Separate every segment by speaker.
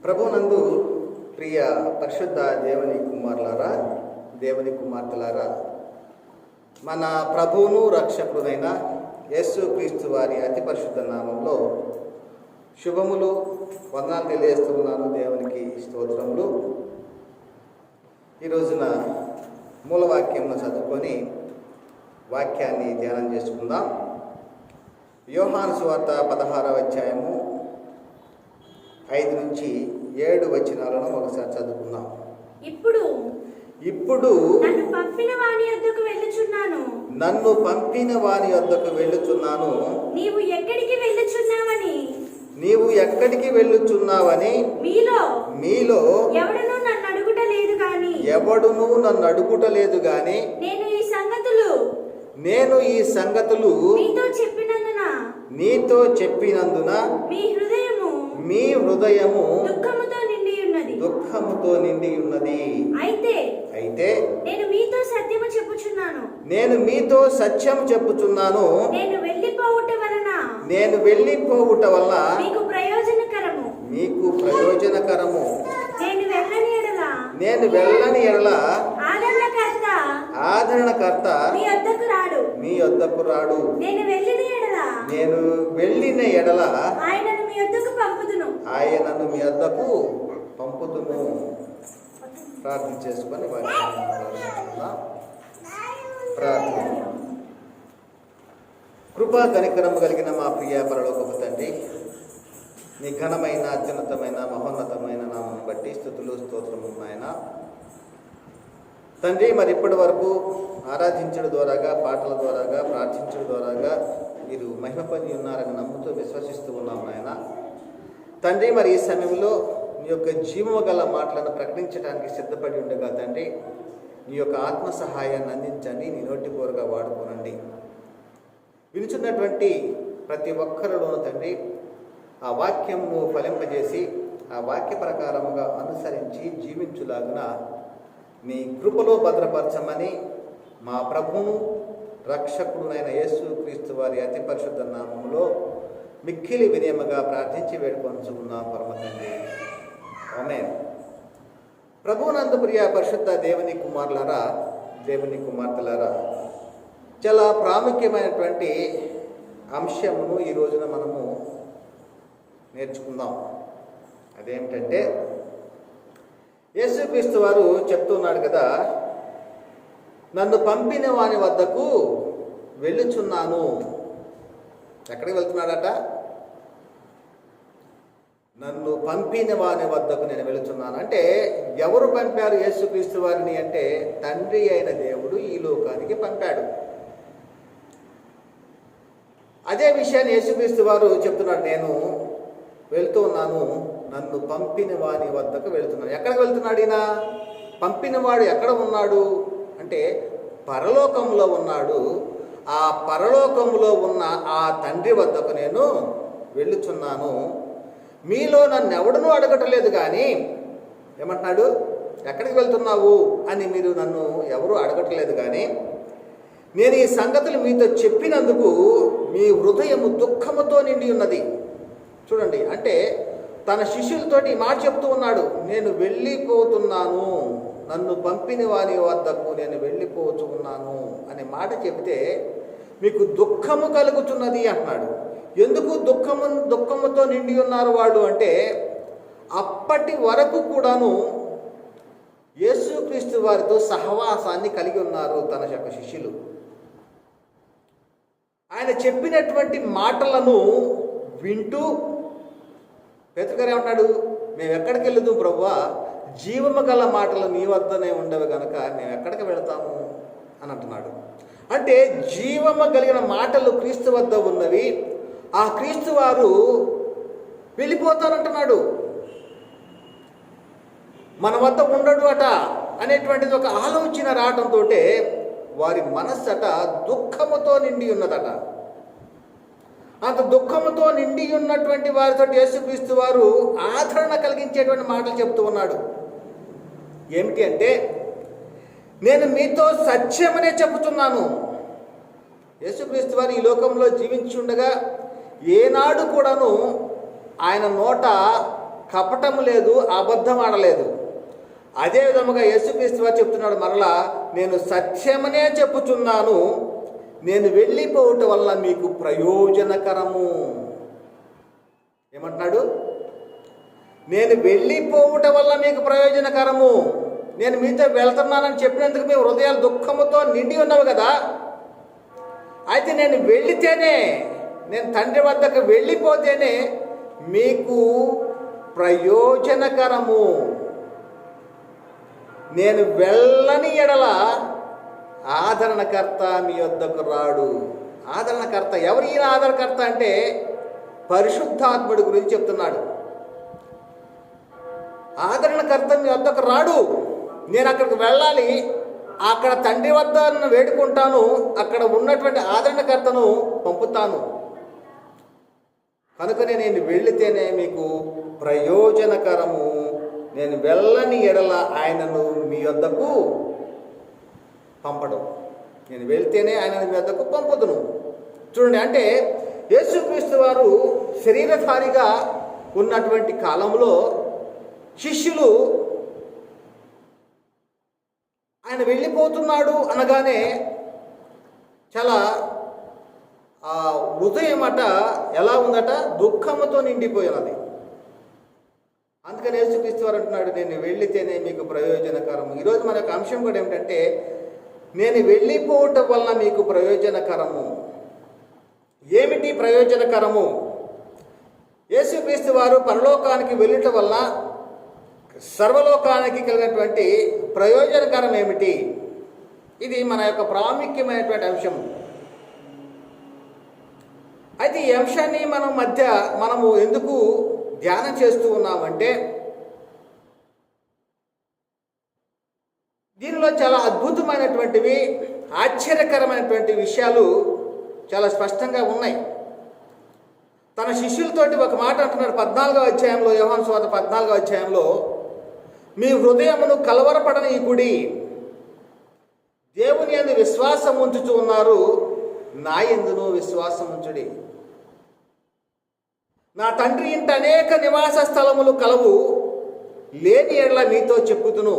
Speaker 1: ప్రభునందు ప్రియ పరిశుద్ధ దేవుని కుమారులారా, దేవుని కుమార్తెలారా, మన ప్రభువును రక్షకుడైన యేసుక్రీస్తు వారి అతి పరిశుద్ధ నామంలో శుభములు, వందనాలు తెలియజేస్తున్నాను. దేవునికి స్తోత్రములు. ఈ రోజున మూలవాక్యంను చదువుకొని వాక్యాన్ని ధ్యానం చేసుకుందాం. యోహాను సువార్త 16వ అధ్యాయము 5 నుంచి 7 వచనాలను ఒకసారి చదువుకుందాం.
Speaker 2: ఇప్పుడు
Speaker 1: నన్ను పంపిన వాని యొద్దకు వెళ్ళుచున్నాను. నీవు ఎక్కడికి వెళ్ళుచున్నావని మీలో ఎవడునూ నన్ను అడుగుటలేదు గాని నేను ఈ సంగతులు నీతో చెప్పినందున మీ హృదయము దుఃఖముతో నిండి ఉన్నది. అయితే నేను మీతో సత్యం చెప్పుచున్నాను. నేను వెళ్ళిపోవుట వలన మీకు ప్రయోజనకరము. నేను వెళ్ళని ఎడల ఆదరణకర్త మీ యొద్దకు రాడు. నేను వెళ్ళిన ఎడల ఆయనను మీ యొద్దకు పంపుదును. ప్రార్థన చేసుకొని ప్రార్థన. కృపా కనికరము కలిగిన మా ప్రియ పరలోకపు తండ్రి, నీ ఘనమైన, అత్యున్నతమైన, మహోన్నతమైన నామను బట్టి స్తుతులు, స్తోత్రము నాయన తండ్రి. మరి ఇప్పటి వరకు ఆరాధించడం ద్వారాగా, పాటల ద్వారాగా, ప్రార్థించడం ద్వారాగా మీరు మహిమ పొంది ఉన్నారని నమ్ముతూ విశ్వసిస్తూ ఉన్నాం నాయన తండ్రి. మరి ఈ సమయంలో నీ యొక్క జీవము గల మాటలను ప్రకటించడానికి సిద్ధపడి ఉండగా తండ్రి, నీ యొక్క ఆత్మ సహాయాన్ని అందించండి. నీ నోటి కోరుగా వాడుకోనండి. వినుచున్నటువంటి ప్రతి ఒక్కరిలోనూ తండ్రి ఆ వాక్యము ఫలింపజేసి ఆ వాక్య ప్రకారముగా అనుసరించి జీవించులాగున నీ కృపలో భద్రపరచమని మా ప్రభువును రక్షకుడునైన యేసుక్రీస్తు వారి అతి పరిశుద్ధ నామములో మిక్కిలి వినయముగా ప్రార్థించి వేడుకొంచుకున్నాం పరమ తండ్రి. ఆమేన్. ప్రభువునందు ప్రియ పరిశుద్ధ దేవుని కుమారులారా, దేవుని కుమార్తెలారా, చాలా ప్రాముఖ్యమైనటువంటి అంశమును ఈ రోజున మనము నేర్చుకుందాం. అదేమిటంటే, యేసుక్రీస్తు వారు చెప్తున్నాడు కదా, నన్ను పంపిన వాని వద్దకు వెళ్ళుచున్నాను. ఎక్కడికి వెళ్తున్నాడట? నన్ను పంపిన వాని వద్దకు నేను వెళుతున్నాను. అంటే ఎవరు పంపారు యేసుక్రీస్తు వారిని అంటే, తండ్రి అయిన దేవుడు ఈ లోకానికి పంపాడు. అదే విషయాన్ని యేసుక్రీస్తు వారు చెప్తున్నాడు, నేను వెళ్తూ ఉన్నాను, నన్ను పంపిన వాని వద్దకు వెళ్తున్నాను. ఎక్కడికి వెళ్తున్నాడు ఈయన? పంపినవాడు ఎక్కడ ఉన్నాడు అంటే పరలోకంలో ఉన్నాడు. ఆ పరలోకంలో ఉన్న ఆ తండ్రి వద్దకు నేను వెళ్ళుచున్నాను. మీలో నన్ను ఎవడనూ అడగటలేదు కానీ, ఏమంటున్నాడు? ఎక్కడికి వెళ్తున్నావు అని మీరు నన్ను ఎవరూ అడగటలేదు కానీ, నేను ఈ సంగతులు మీతో చెప్పినందుకు మీ హృదయము దుఃఖముతో నిండి ఉన్నది. చూడండి, అంటే తన శిష్యులతోటి ఈ మాట చెప్తూ ఉన్నాడు, నేను వెళ్ళిపోతున్నాను, నన్ను పంపిన వారి వద్దకు నేను వెళ్ళిపోతూ ఉన్నాను అనే మాట చెబితే మీకు దుఃఖము కలుగుతున్నది అంటున్నాడు. ఎందుకు దుఃఖముతో నిండి ఉన్నారు వాళ్ళు అంటే, అప్పటి వరకు కూడాను యేసుక్రీస్తు వారితో సహవాసాన్ని కలిగి ఉన్నారు తన యొక్క శిష్యులు. ఆయన చెప్పినటువంటి మాటలను వింటూ పేతురు గారు ఏమంటున్నాడు? మేము ఎక్కడికి వెళ్తాం ప్రభువా, జీవము గల మాటలు నీ వద్దనే ఉండవు గనక మేము ఎక్కడికి వెళతాము అని అంటున్నాడు. అంటే జీవము కలిగిన మాటలు క్రీస్తు వద్ద ఉన్నవి. ఆ క్రీస్తు వారు వెళ్ళిపోతానంటున్నాడు, మన వద్ద ఉండడు అట అనేటువంటిది ఒక ఆలోచన రావడంతో వారి మనస్సట దుఃఖముతో నిండి ఉన్నదట. అంత దుఃఖముతో నిండి ఉన్నటువంటి వారితో యేసుక్రీస్తు వారు ఆదరణ కలిగించేటువంటి మాటలు చెప్తూ ఉన్నాడు. ఏమిటి అంటే, నేను మీతో సత్యమనే చెబుతున్నాను. యేసుక్రీస్తు వారు ఈ లోకంలో జీవించి ఉండగా ఏనాడు కూడాను ఆయన నోట కపటం లేదు, అబద్ధం ఆడలేదు. అదే విధముగా యేసుక్రీస్తు వారు చెప్తున్నాడు మరలా, నేను సత్యమనే చెప్పుచున్నాను, నేను వెళ్ళిపోవటం వల్ల మీకు ప్రయోజనకరము. ఏమంటున్నాడు? నేను వెళ్ళిపోవటం వల్ల మీకు ప్రయోజనకరము. నేను మీతో వెళ్తున్నానని చెప్పినందుకు మీ హృదయాలు దుఃఖముతో నిండి ఉన్నావు కదా, అయితే నేను వెళితేనే, నేను తండ్రి వద్దకు వెళ్ళిపోతేనే మీకు ప్రయోజనకరము. నేను వెళ్ళని ఎడల ఆదరణకర్త మీ వద్దకు రాడు. ఆదరణకర్త ఎవరు? ఈయన ఆదరణకర్త అంటే పరిశుద్ధాత్ముడి గురించి చెప్తున్నాడు. ఆదరణకర్త మీ వద్దకు రాడు. నేను అక్కడికి వెళ్ళాలి, అక్కడ తండ్రి వద్ద వేడుకుంటాను, అక్కడ ఉన్నటువంటి ఆదరణకర్తను పంపుతాను. కనుకనే నేను వెళితేనే మీకు ప్రయోజనకరము. నేను వెళ్ళని ఎడల ఆయనను మీ వద్దకు పంపడం. నేను వెళ్తేనే ఆయనను మీ వద్దకు పంపుదును. చూడండి, అంటే యేసుక్రీస్తు వారు శరీరధారిగా ఉన్నటువంటి కాలంలో శిష్యులు ఆయన వెళ్ళిపోతున్నాడు అనగానే చాలా హృదయం అట ఎలా ఉందట, దుఃఖముతో నిండిపోయినది. అందుకని యేసుక్రీస్తు వారు అంటున్నాడు, నేను వెళ్ళితేనే మీకు ప్రయోజనకరము. ఈరోజు మన యొక్క అంశం కూడా ఏమిటంటే, నేను వెళ్ళిపోవటం వల్ల మీకు ప్రయోజనకరము. ఏమిటి ప్రయోజనకరము? యేసుక్రీస్తు వారు పరలోకానికి వెళ్ళటం వల్ల సర్వలోకానికి కలిగినటువంటి ప్రయోజనకరం ఏమిటి? ఇది మన యొక్క ప్రాముఖ్యమైనటువంటి అంశం. అయితే ఈ అంశాన్ని మనము ఎందుకు ధ్యానం చేస్తూ ఉన్నామంటే, దీనిలో చాలా అద్భుతమైనటువంటివి, ఆశ్చర్యకరమైనటువంటి విషయాలు చాలా స్పష్టంగా ఉన్నాయి. తన శిష్యులతోటి ఒక మాట అంటున్నాడు 14వ అధ్యాయంలో, యోహాను సువార్త 14వ అధ్యాయంలో, మీ హృదయమును కలవరపడనీయుడి, దేవుని యందు విశ్వాసం ఉంచుచూ ఉన్నారు, నా యందును విశ్వాసం ఉంచుడి. నా తండ్రి ఇంట అనేక నివాస స్థలములు కలవు, లేని ఎడల మీతో చెప్పుదును,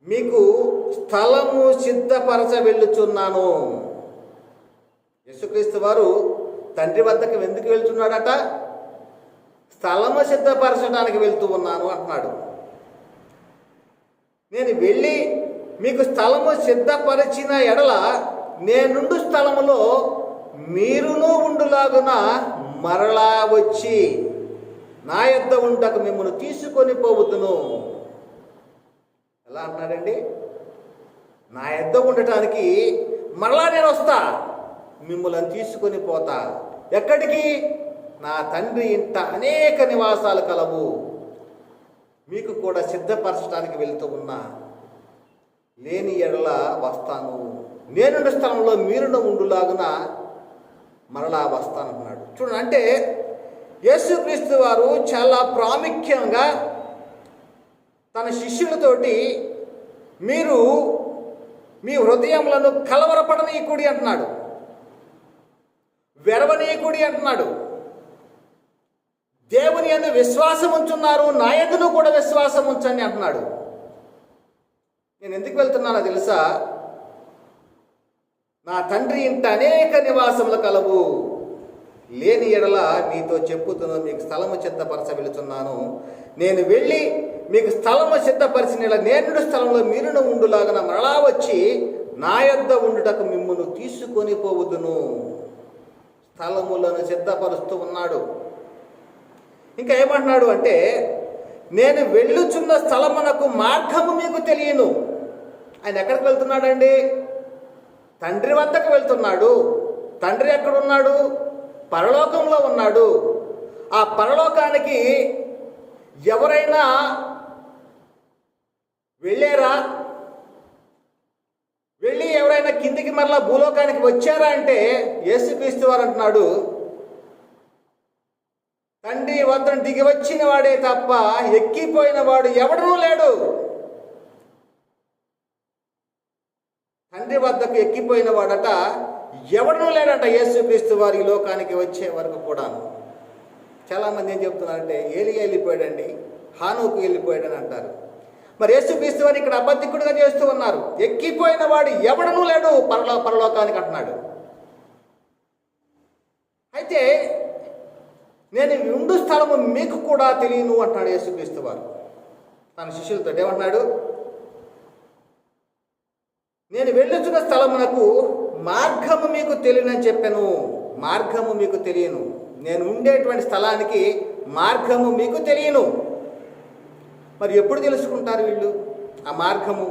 Speaker 1: మీకు స్థలము సిద్ధపరచ వెళ్ళుచున్నాను. యేసుక్రీస్తు వారు తండ్రి వద్దకు ఎందుకు వెళ్తున్నాడట? స్థలము సిద్ధపరచడానికి వెళ్తూ ఉన్నాను అంటున్నాడు. నేను వెళ్ళి మీకు స్థలము సిద్ధపరిచిన ఎడల నేనుండు స్థలములో మీరును ఉండులాగున మరలా వచ్చి నా యొద్ద ఉండక మిమ్మల్ని తీసుకొని పోవద్దును. ఎలా అంటున్నాడండి? నా యొద్ద ఉండటానికి మరలా నేను వస్తా, మిమ్మల్ని తీసుకొని పోతా. ఎక్కడికి? నా తండ్రి ఇంట అనేక నివాసాలు కలవు, మీకు కూడా సిద్ధపరచడానికి వెళ్తూ ఉన్నా, లేని ఎడల వస్తాను, నేనుండే స్థలంలో మీరును ఉండులాగున మరలా వస్తానన్నాడు. చూడండి, అంటే యేసుక్రీస్తు వారు చాలా ప్రాముఖ్యంగా తన శిష్యులతోటి మీరు మీ హృదయములను కలవరపడనీయకుడి అంటున్నాడు, వెరవనీయకుడి అంటున్నాడు. దేవుని యందు విశ్వాసం ఉంచున్నారు, నా యందును కూడా విశ్వాసం ఉంచండి అంటున్నాడు. నేను ఎందుకు వెళ్తున్నానో తెలుసా? నా తండ్రి ఇంట అనేక నివాసములు కలవు, లేని ఎడల మీతో చెప్పుతును, మీకు స్థలము సిద్ధపరచ వెళుతున్నాను. నేను వెళ్ళి మీకు స్థలము సిద్ధపరిచిన నేనుడు స్థలంలో మీరును ఉండులాగన మరలా వచ్చి నా యొద్ద ఉండుటకు మిమ్మును తీసుకొని పోవద్దును. స్థలములను సిద్ధపరుస్తూ ఉన్నాడు. ఇంకా ఏమంటున్నాడు అంటే, నేను వెళ్ళుచున్న స్థలమునకు మార్గము మీకు తెలియను. ఆయన ఎక్కడికి వెళ్తున్నాడండి? తండ్రి వద్దకు వెళ్తున్నాడు. తండ్రి ఎక్కడున్నాడు? పరలోకంలో ఉన్నాడు. ఆ పరలోకానికి ఎవరైనా వెళ్ళారా? వెళ్ళి ఎవరైనా కిందికి మరలా భూలోకానికి వచ్చారా అంటే యేసుక్రీస్తు వారు అంటున్నాడు, తండ్రి వద్దను దిగి వచ్చిన వాడే తప్ప ఎక్కిపోయిన వాడు ఎవడనూ లేడు. తండ్రి వద్దకు ఎక్కిపోయిన వాడట ఎవడనూ లేడట యేసుక్రీస్తు వారి లోకానికి వచ్చే వరకు కూడా. చాలామంది ఏం చెప్తున్నారంటే ఏలియా వెళ్ళిపోయాడండి, హానోకు వెళ్ళిపోయాడని అంటారు. మరి యేసుక్రీస్తు వారిని ఇక్కడ అబద్ధికుడిగా చేస్తూ ఉన్నారు. ఎక్కిపోయిన వాడు ఎవడనూ లేడు పరలోకానికి అంటున్నాడు. అయితే నేను ఉండు స్థలము మీకు కూడా తెలియను అంటున్నాడు యేసుక్రీస్తు వారు తన శిష్యులతో. ఏమంటున్నాడు? నేను వెళ్ళుచున్న స్థలమునకు మార్గము మీకు తెలియనని చెప్పాను. మార్గము మీకు తెలియను. నేను ఉండేటువంటి స్థలానికి మార్గము మీకు తెలియను. మరి ఎప్పుడు తెలుసుకుంటారు వీళ్ళు ఆ మార్గము?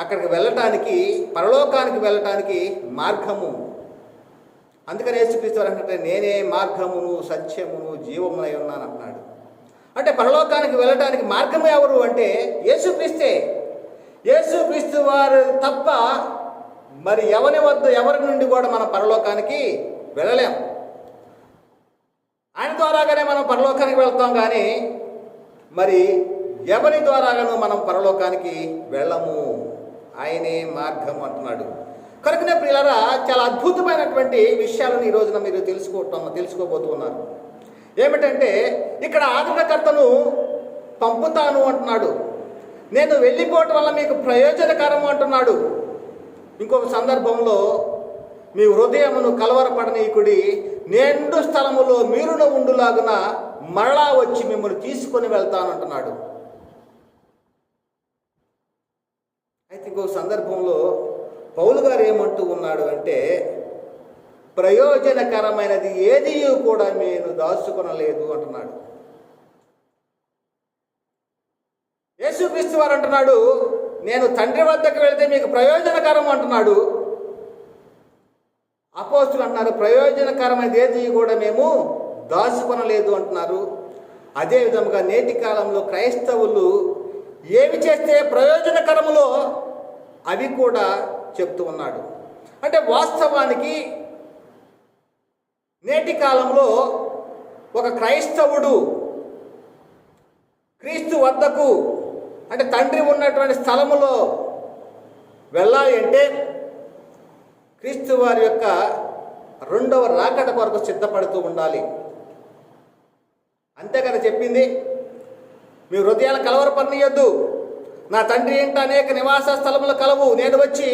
Speaker 1: అక్కడికి వెళ్ళటానికి, పరలోకానికి వెళ్ళటానికి మార్గము. అందుకని యేసుక్రీస్తు వారు అంటే నేనే మార్గమును సత్యమును జీవమునై ఉన్నాను అంటున్నాడు. అంటే పరలోకానికి వెళ్ళటానికి మార్గము ఎవరు అంటే యేసుక్రీస్తే. యేసుక్రీస్తు వారు తప్ప మరి ఎవరి నుండి కూడా మనం పరలోకానికి వెళ్ళలేం. ఆయన ద్వారాగానే మనం పరలోకానికి వెళ్తాం, కానీ మరి ఎవరి ద్వారాగానూ మనం పరలోకానికి వెళ్ళము. ఆయనే మార్గం అంటున్నాడు. కనుకనే ప్రియులారా, చాలా అద్భుతమైనటువంటి విషయాలను ఈ రోజున మీరు తెలుసుకోబోతున్నారు. ఏమిటంటే ఇక్కడ ఆదరణకర్తను పంపుతాను అంటున్నాడు. నేను వెళ్ళిపోవటం వల్ల మీకు ప్రయోజనకరము అంటున్నాడు. ఇంకొక సందర్భంలో మీ హృదయమును కలవరపడనీకుడి, నిండు స్థలములో మీరును ఉండులాగున మరలా వచ్చి మిమ్మల్ని తీసుకొని వెళ్తానంటున్నాడు. అయితే ఇంకొక సందర్భంలో పౌలు గారు ఏమంటూ ఉన్నాడు అంటే ప్రయోజనకరమైనది ఏది కూడా నేను దాచుకొనలేదు అంటున్నాడు. యేసుక్రీస్తు వారు అంటున్నాడు నేను తండ్రి వద్దకు వెళితే మీకు ప్రయోజనకరం అంటున్నాడు. అపోస్తులు అంటున్నారు ప్రయోజనకరమైనది ఏది కూడా మేము దాచుకొనలేదు అంటున్నారు. అదే విధముగా నేటి కాలంలో క్రైస్తవులు ఏమి చేస్తే ప్రయోజనకరములో అవి కూడా చెప్తూ ఉన్నాడు. అంటే వాస్తవానికి నేటి కాలంలో ఒక క్రైస్తవుడు క్రీస్తు వద్దకు అంటే తండ్రి ఉన్నటువంటి స్థలములో వెళ్ళాలి అంటే క్రీస్తు వారి యొక్క రెండవ రాకడ కొరకు సిద్ధపడుతూ ఉండాలి. అంతేకాని చెప్పింది మీ హృదయాలు కలవరపడనీయొద్దు, నా తండ్రి ఇంట అనేక నివాస స్థలములు కలవు, నేను వచ్చి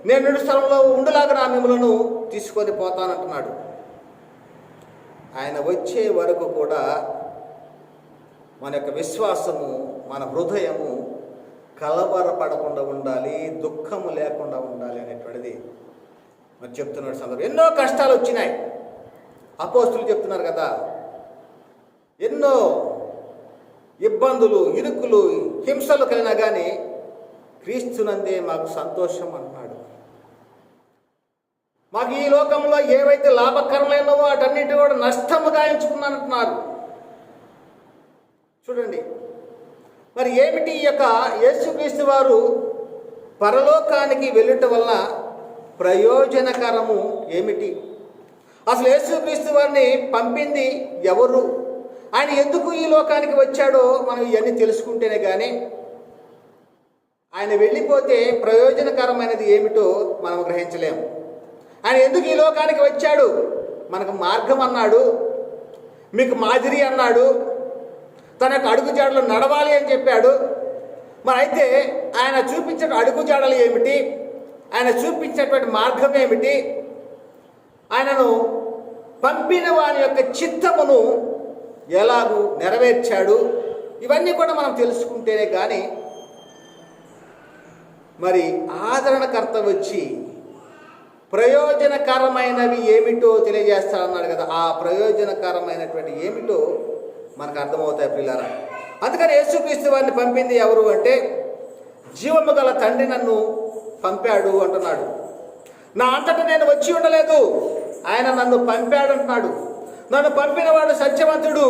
Speaker 1: నేను నిండు స్థలంలో ఉండులాగా నా మిమ్మలను తీసుకొని పోతానంటున్నాడు. ఆయన వచ్చే వరకు కూడా మన యొక్క విశ్వాసము, మన హృదయము కలవరపడకుండా ఉండాలి, దుఃఖము లేకుండా ఉండాలి అనేటువంటిది మరి చెప్తున్నాడు. సందర్భం ఎన్నో కష్టాలు వచ్చినాయి. అపోస్తులు చెప్తున్నారు కదా, ఎన్నో ఇబ్బందులు, ఇరుకులు, హింసలు కలిగినా కానీ క్రీస్తునందే మాకు సంతోషం అంటున్నాడు. మాకు ఈ లోకంలో ఏవైతే లాభకరమైనవో వాటన్నిటి కూడా నష్టముగా ఎంచుకున్నానంటున్నారు. చూడండి మరి ఏమిటి ఈ యొక్క యేసుక్రీస్తు వారు పరలోకానికి వెళ్ళుట వల్ల ప్రయోజనకరము ఏమిటి? అసలు యేసుక్రీస్తు వారిని పంపింది ఎవరు? ఆయన ఎందుకు ఈ లోకానికి వచ్చాడో మనం ఇవన్నీ తెలుసుకుంటేనే కానీ ఆయన వెళ్ళిపోతే ప్రయోజనకరమైనది ఏమిటో మనం గ్రహించలేము. ఆయన ఎందుకు ఈ లోకానికి వచ్చాడు? మనకు మార్గం అన్నాడు, మీకు మాదిరి అన్నాడు, తన యొక్క అడుగుజాడలు నడవాలి అని చెప్పాడు. మరి అయితే ఆయన చూపించిన అడుగుజాడలు ఏమిటి? ఆయన చూపించినటువంటి మార్గం ఏమిటి? ఆయనను పంపిన వారి యొక్క చిత్తమును ఎలాగూ నెరవేర్చాడు? ఇవన్నీ కూడా మనం తెలుసుకుంటేనే కానీ మరి ఆదరణకర్త వచ్చి ప్రయోజనకరమైనవి ఏమిటో తెలియజేస్తాడన్నాడు కదా, ఆ ప్రయోజనకరమైనటువంటి ఏమిటో మనకు అర్థమవుతాయి పిల్లరా. అందుకని యేసుక్రీస్తు వారిని పంపింది ఎవరు అంటే జీవము గల తండ్రి నన్ను పంపాడు అంటున్నాడు. నా అంతటా నేను వచ్చి ఉండలేదు, ఆయన నన్ను పంపాడు అంటున్నాడు. నన్ను పంపిన వాడు సత్యవంతుడు,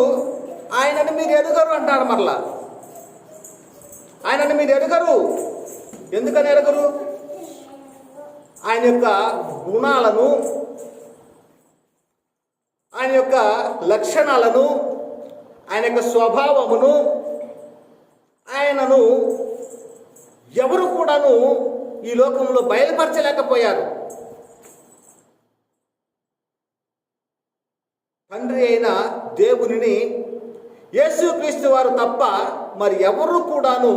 Speaker 1: ఆయనను మీరు ఎరుగరు అంటాడు. మరలా ఆయనను మీరు ఎరుగరు. ఎందుకని ఎరుగరు? ఆయన యొక్క గుణాలను, ఆయన యొక్క లక్షణాలను, ఆయన యొక్క స్వభావమును ఆయనను ఎవరు కూడాను ఈ లోకంలో బయలుపరచలేకపోయారు. తండ్రి అయిన దేవునిని యేసుక్రీస్తు వారు తప్ప మరి ఎవరు కూడాను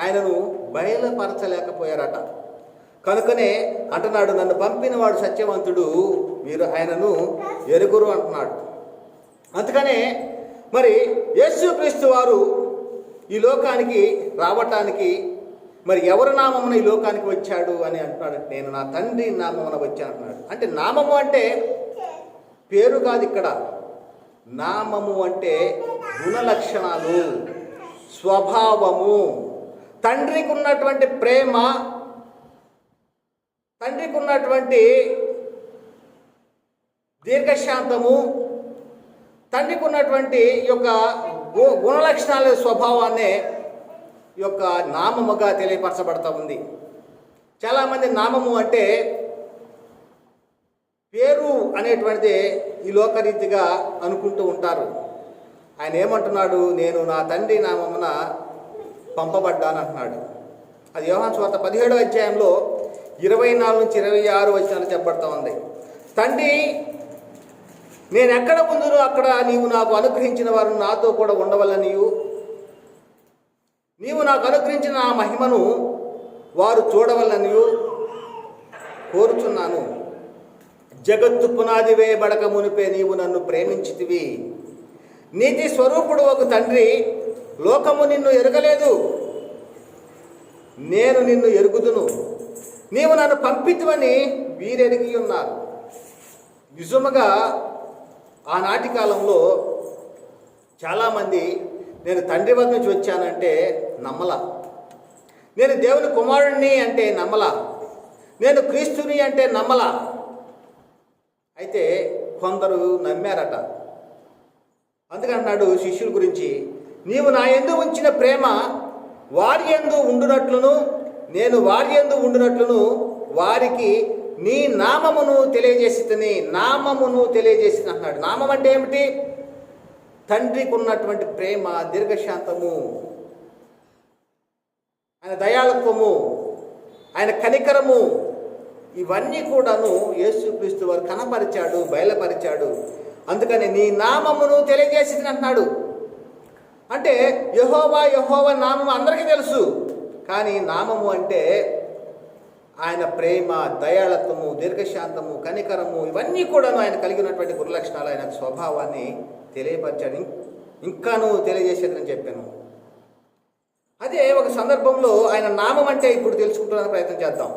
Speaker 1: ఆయనను బయలుపరచలేకపోయారట. కనుకనే అంటున్నాడు, నన్ను పంపిన వాడు సత్యవంతుడు, మీరు ఆయనను ఎరుగురు అంటున్నాడు. అందుకనే మరి యేసుక్రీస్తు వారు ఈ లోకానికి రావటానికి మరి ఎవరి నామమున ఈ లోకానికి వచ్చాడు అని అంటున్నాడు. నేను నా తండ్రి నామమున వచ్చాను అంటున్నాడు. అంటే నామము అంటే పేరు కాదు, ఇక్కడ నామము అంటే గుణలక్షణాలు, స్వభావము, తండ్రికి ఉన్నటువంటి ప్రేమ, తండ్రికి ఉన్నటువంటి దీర్ఘశాంతము, తండ్రికి ఉన్నటువంటి యొక్క గుణలక్షణాల స్వభావాన్నే ఈ యొక్క నామముగా తెలియపరచబడతా ఉంది. చాలామంది నామము అంటే పేరు అనేటువంటిది ఈ లోకరీతిగా అనుకుంటూ ఉంటారు. ఆయన ఏమంటున్నాడు, నేను నా తండ్రి నామమున పంపబడ్డాను అంటున్నాడు. అది యోహాను సువార్త 17వ అధ్యాయంలో 24 నుంచి 26 వచనాలు చెప్పబడతా ఉంది. తండ్రి, నేను ఎక్కడ ఉందునో అక్కడ నీవు నాకు అనుగ్రహించిన వారు నాతో కూడా ఉండవలనియు, నీవు నాకు అనుగ్రహించిన ఆ మహిమను వారు చూడవలనియు కోరుచున్నాను. జగత్తు పునాది వేయబడక మునిపే నీవు నన్ను ప్రేమించితివి. నీతి స్వరూపుడు ఒక తండ్రి, లోకము నిన్ను ఎరగలేదు, నేను నిన్ను ఎరుగుదును. నీవు నన్ను పంపితువని వీరెరిగి ఉన్నారు. నిజముగా ఆనాటి కాలంలో చాలామంది నేను తండ్రి వద్ద నుంచి వచ్చానంటే నమ్మల, నేను దేవుని కుమారుడిని అంటే నమ్మల, నేను క్రీస్తుని అంటే నమ్మల. అయితే కొందరు నమ్మారట. అందుకంటున్నాడు శిష్యుల గురించి, నీవు నా యందు ఉంచిన ప్రేమ వారి యందు ఉండునట్లును నేను వారి యందు ఉండునట్లును వారికి నీ నామమును తెలియజేసితిని. నామమును తెలియజేసి అన్నాడు. నామం అంటే ఏమిటి? తండ్రికి ఉన్నటువంటి ప్రేమ, దీర్ఘశాంతము, ఆయన దయాళత్వము, ఆయన కనికరము, ఇవన్నీ కూడాను యేసుక్రీస్తు వారు కనపరిచాడు, బయలుపరిచాడు. అందుకని నీ నామమును తెలియజేసి అంటున్నాడు. అంటే యెహోవా యెహోవా నామము అందరికీ తెలుసు, కానీ నామము అంటే ఆయన ప్రేమ, దయాళత్వము, దీర్ఘశాంతము, కనికరము, ఇవన్నీ కూడాను ఆయన కలిగి ఉన్నటువంటి గుణలక్షణాలు, ఆయన స్వభావాన్ని తెలియపరిచాడు. ఇంకాను తెలియజేసేదని చెప్పాను. అదే ఒక సందర్భంలో ఆయన నామం అంటే ఇప్పుడు తెలుసుకుంటున్న ప్రయత్నం చేద్దాం.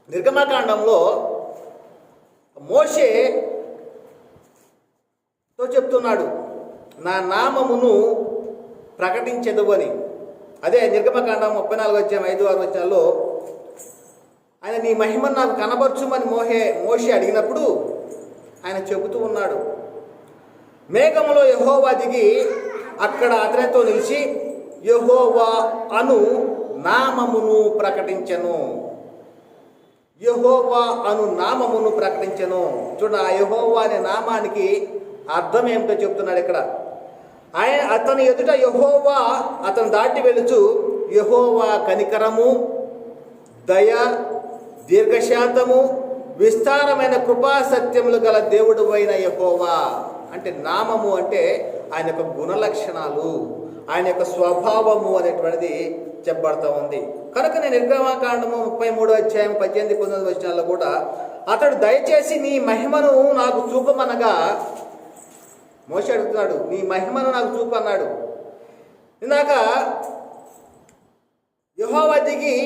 Speaker 1: నిర్గమకాండంలో మోషేతో చెప్తున్నాడు, నా నామమును ప్రకటించదు అని. అదే నిర్గమకాండం 34 అధ్యాయం 5-6 వచనాల్లో ఆయన నీ మహిమను నాకు కనబరచుమని మోషే అడిగినప్పుడు ఆయన చెబుతూ ఉన్నాడు. మేఘములో యెహోవా దిగి అక్కడ అతనితో నిలిచి యెహోవా అను నామమును ప్రకటించెను. యెహోవా అను నామమును ప్రకటించెను. చూడ, ఆ యెహోవా అనే నామానికి అర్థం ఏమిటో చెప్తున్నాడు ఇక్కడ. అతని ఎదుట యెహోవా అతను దాటి వెళుచు యెహోవా కనికరము, దయ, దీర్ఘశాంతము, విస్తారమైన కృపా సత్యములు గల దేవుడు అయిన యెహోవా. అంటే నామము అంటే ఆయన యొక్క గుణలక్షణాలు, ఆయన యొక్క స్వభావము అనేటువంటిది చెప్పబడతా ఉంది. కనుక నేను నిర్గమకాండము 33వ అధ్యాయం 18-19 వచనాల్లో కూడా అతడు దయచేసి నీ మహిమను నాకు చూపమనగా, మోషే అడుగుతున్నాడు, నీ మహిమను నాకు చూపన్నాడు. ఇందాక యెహోవా దిగి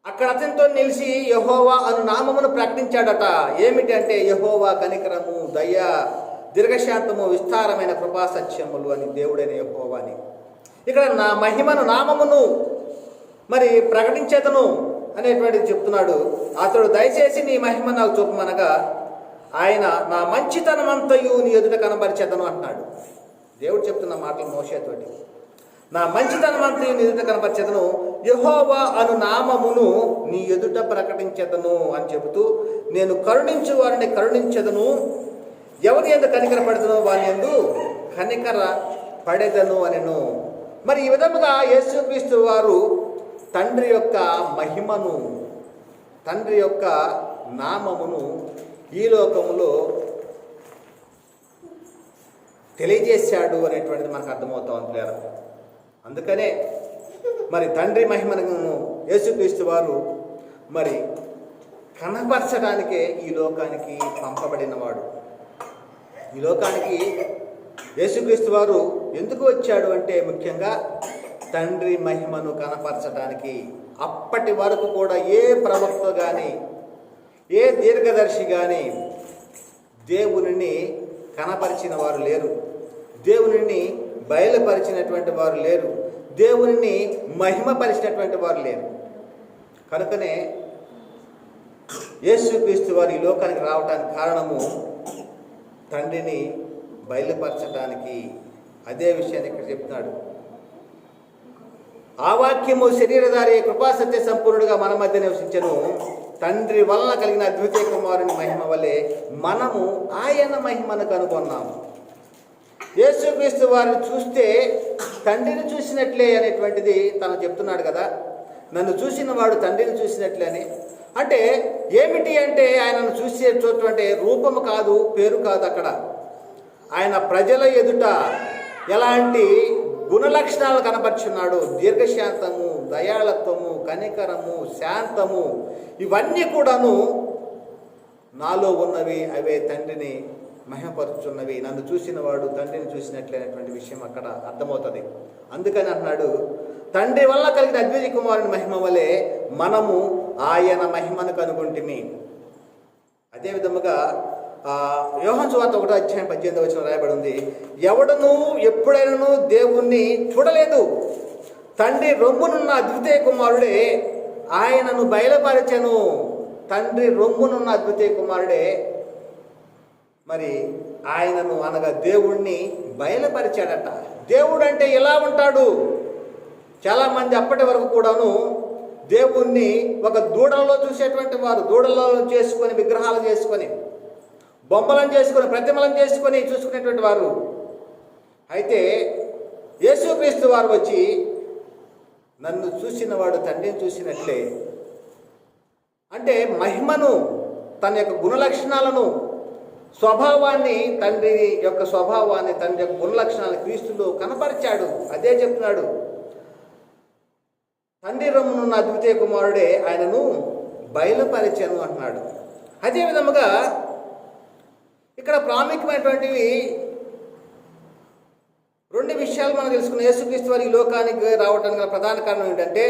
Speaker 1: అక్కడ అతనితో నిలిచి యెహోవా అను నామమును ప్రకటించాడట. ఏమిటి అంటే యెహోవా కనికరము, దయ, దీర్ఘశాంతము, విస్తారమైన కృపా సత్యములు అని దేవుడైన యెహోవాని. ఇక్కడ నా మహిమను, నామమును మరి ప్రకటించేదను అనేటువంటిది చెప్తున్నాడు. అతడు దయచేసి నీ మహిమ నాకు చూపమనగా ఆయన నా మంచితనమంతయు నీ ఎదుట కనబరిచేదను అంటున్నాడు. దేవుడు చెప్తున్న మాటలు మోషేతోటి, నా మంచితనమంతయు నీ ఎదుట కనబరిచేదను, యెహోవా అను నామమును నీ ఎదుట ప్రకటించేదను అని చెబుతూ, నేను కరుణించు వారిని కరుణించెదను, ఎవరి యందు కనికర పడదను వారి యందు కనికర పడేదను అనెను. మరి ఈ విధముగా యేసుక్రీస్తు వారు తండ్రి యొక్క మహిమను, తండ్రి యొక్క నామమును ఈ లోకములో తెలియజేశాడు అనేటువంటిది మనకు అర్థమవుతా ఉంది లేదా. అందుకనే మరి తండ్రి మహిమను యేసుక్రీస్తు వారు మరి కనపరచడానికే ఈ లోకానికి పంపబడినవాడు. ఈ లోకానికి యేసుక్రీస్తు వారు ఎందుకు వచ్చాడు అంటే ముఖ్యంగా తండ్రి మహిమను కనపరచడానికి. అప్పటి వరకు కూడా ఏ ప్రవక్త కానీ ఏ దీర్ఘదర్శి కానీ దేవునిని కనపరిచిన వారు లేరు, దేవునిని బయలుపరిచినటువంటి వారు లేరు, దేవునిని మహిమపరిచినటువంటి వారు లేరు. కనుకనే యేసుక్రీస్తు వారు ఈ లోకానికి రావడానికి కారణము తండ్రిని బయలుపరచడానికి. అదే విషయాన్ని ఇక్కడ చెప్తున్నాడు. ఆ వాక్యము శరీరధారి కృపాసత్య సంపూర్ణుడుగా మన మధ్య నివసించెను. తండ్రి వలన కలిగిన అద్వితీయ కుమారుని మహిమ వలె మనము ఆయన మహిమను కనుగొన్నాము. యేసుక్రీస్తు వారిని చూస్తే తండ్రిని చూసినట్లే అనేటువంటిది తను చెప్తున్నాడు కదా. నన్ను చూసిన వాడు తండ్రిని చూసినట్లే అని అంటే ఏమిటి అంటే ఆయనను చూసే చోటు అంటే రూపము కాదు, పేరు కాదు. అక్కడ ఆయన ప్రజల ఎదుట ఎలాంటి గుణలక్షణాలు కనపరుచున్నాడు. దీర్ఘశాంతము, దయాళత్వము, కనికరము, శాంతము, ఇవన్నీ కూడాను నాలో ఉన్నవి, అవే తండ్రిని మహిమపరుచున్నవి. నన్ను చూసిన వాడు తండ్రిని చూసినట్లయినటువంటి విషయం అక్కడ అర్థమవుతుంది. అందుకని అన్నాడు, తండ్రి వల్ల కలిగిన అద్వితీయ కుమారుని మహిమ వలె మనము ఆయన మహిమను కనుగొంటిమి. అదే విధముగా యోహాను సువార్త 1:18 రాయబడి ఉంది, ఎవడను ఎప్పుడైనాను దేవుణ్ణి చూడలేదు, తండ్రి రొమ్మునున్న అద్వితీయ కుమారుడే ఆయనను బయలుపరచెను. తండ్రి రొమ్మునున్న అద్వితీయ కుమారుడే మరి ఆయనను అనగా దేవుణ్ణి బయలుపరిచాడట. దేవుడు అంటే ఎలా ఉంటాడు? చాలామంది అప్పటి వరకు కూడాను దేవుణ్ణి ఒక దూడలలో చూసేటువంటి వారు, దూడలలో చేసుకొని విగ్రహాలు చేసుకొని బొమ్మలను చేసుకొని ప్రతిమలను చేసుకొని చూసుకునేటువంటి వారు. అయితే యేసుక్రీస్తు వారు వచ్చి నన్ను చూసిన వాడు తండ్రిని చూసినట్లే అంటే మహిమను, తన యొక్క గుణలక్షణాలను, స్వభావాన్ని, తండ్రి యొక్క స్వభావాన్ని, తండ్రి యొక్క గుణలక్షణాలను క్రీస్తులో కనపరిచాడు. అదే చెప్తున్నాడు, తండ్రి రొమ్మునున్న అద్వితీయ కుమారుడే ఆయనను బయలుపరిచాను అంటున్నాడు. అదే విధముగా ఇక్కడ ప్రాముఖ్యమైనటువంటివి రెండు విషయాలు మనం తెలుసుకున్న. యేసుక్రీస్తు వారి ఈ లోకానికి రావడానికి గల ప్రధాన కారణం ఏంటంటే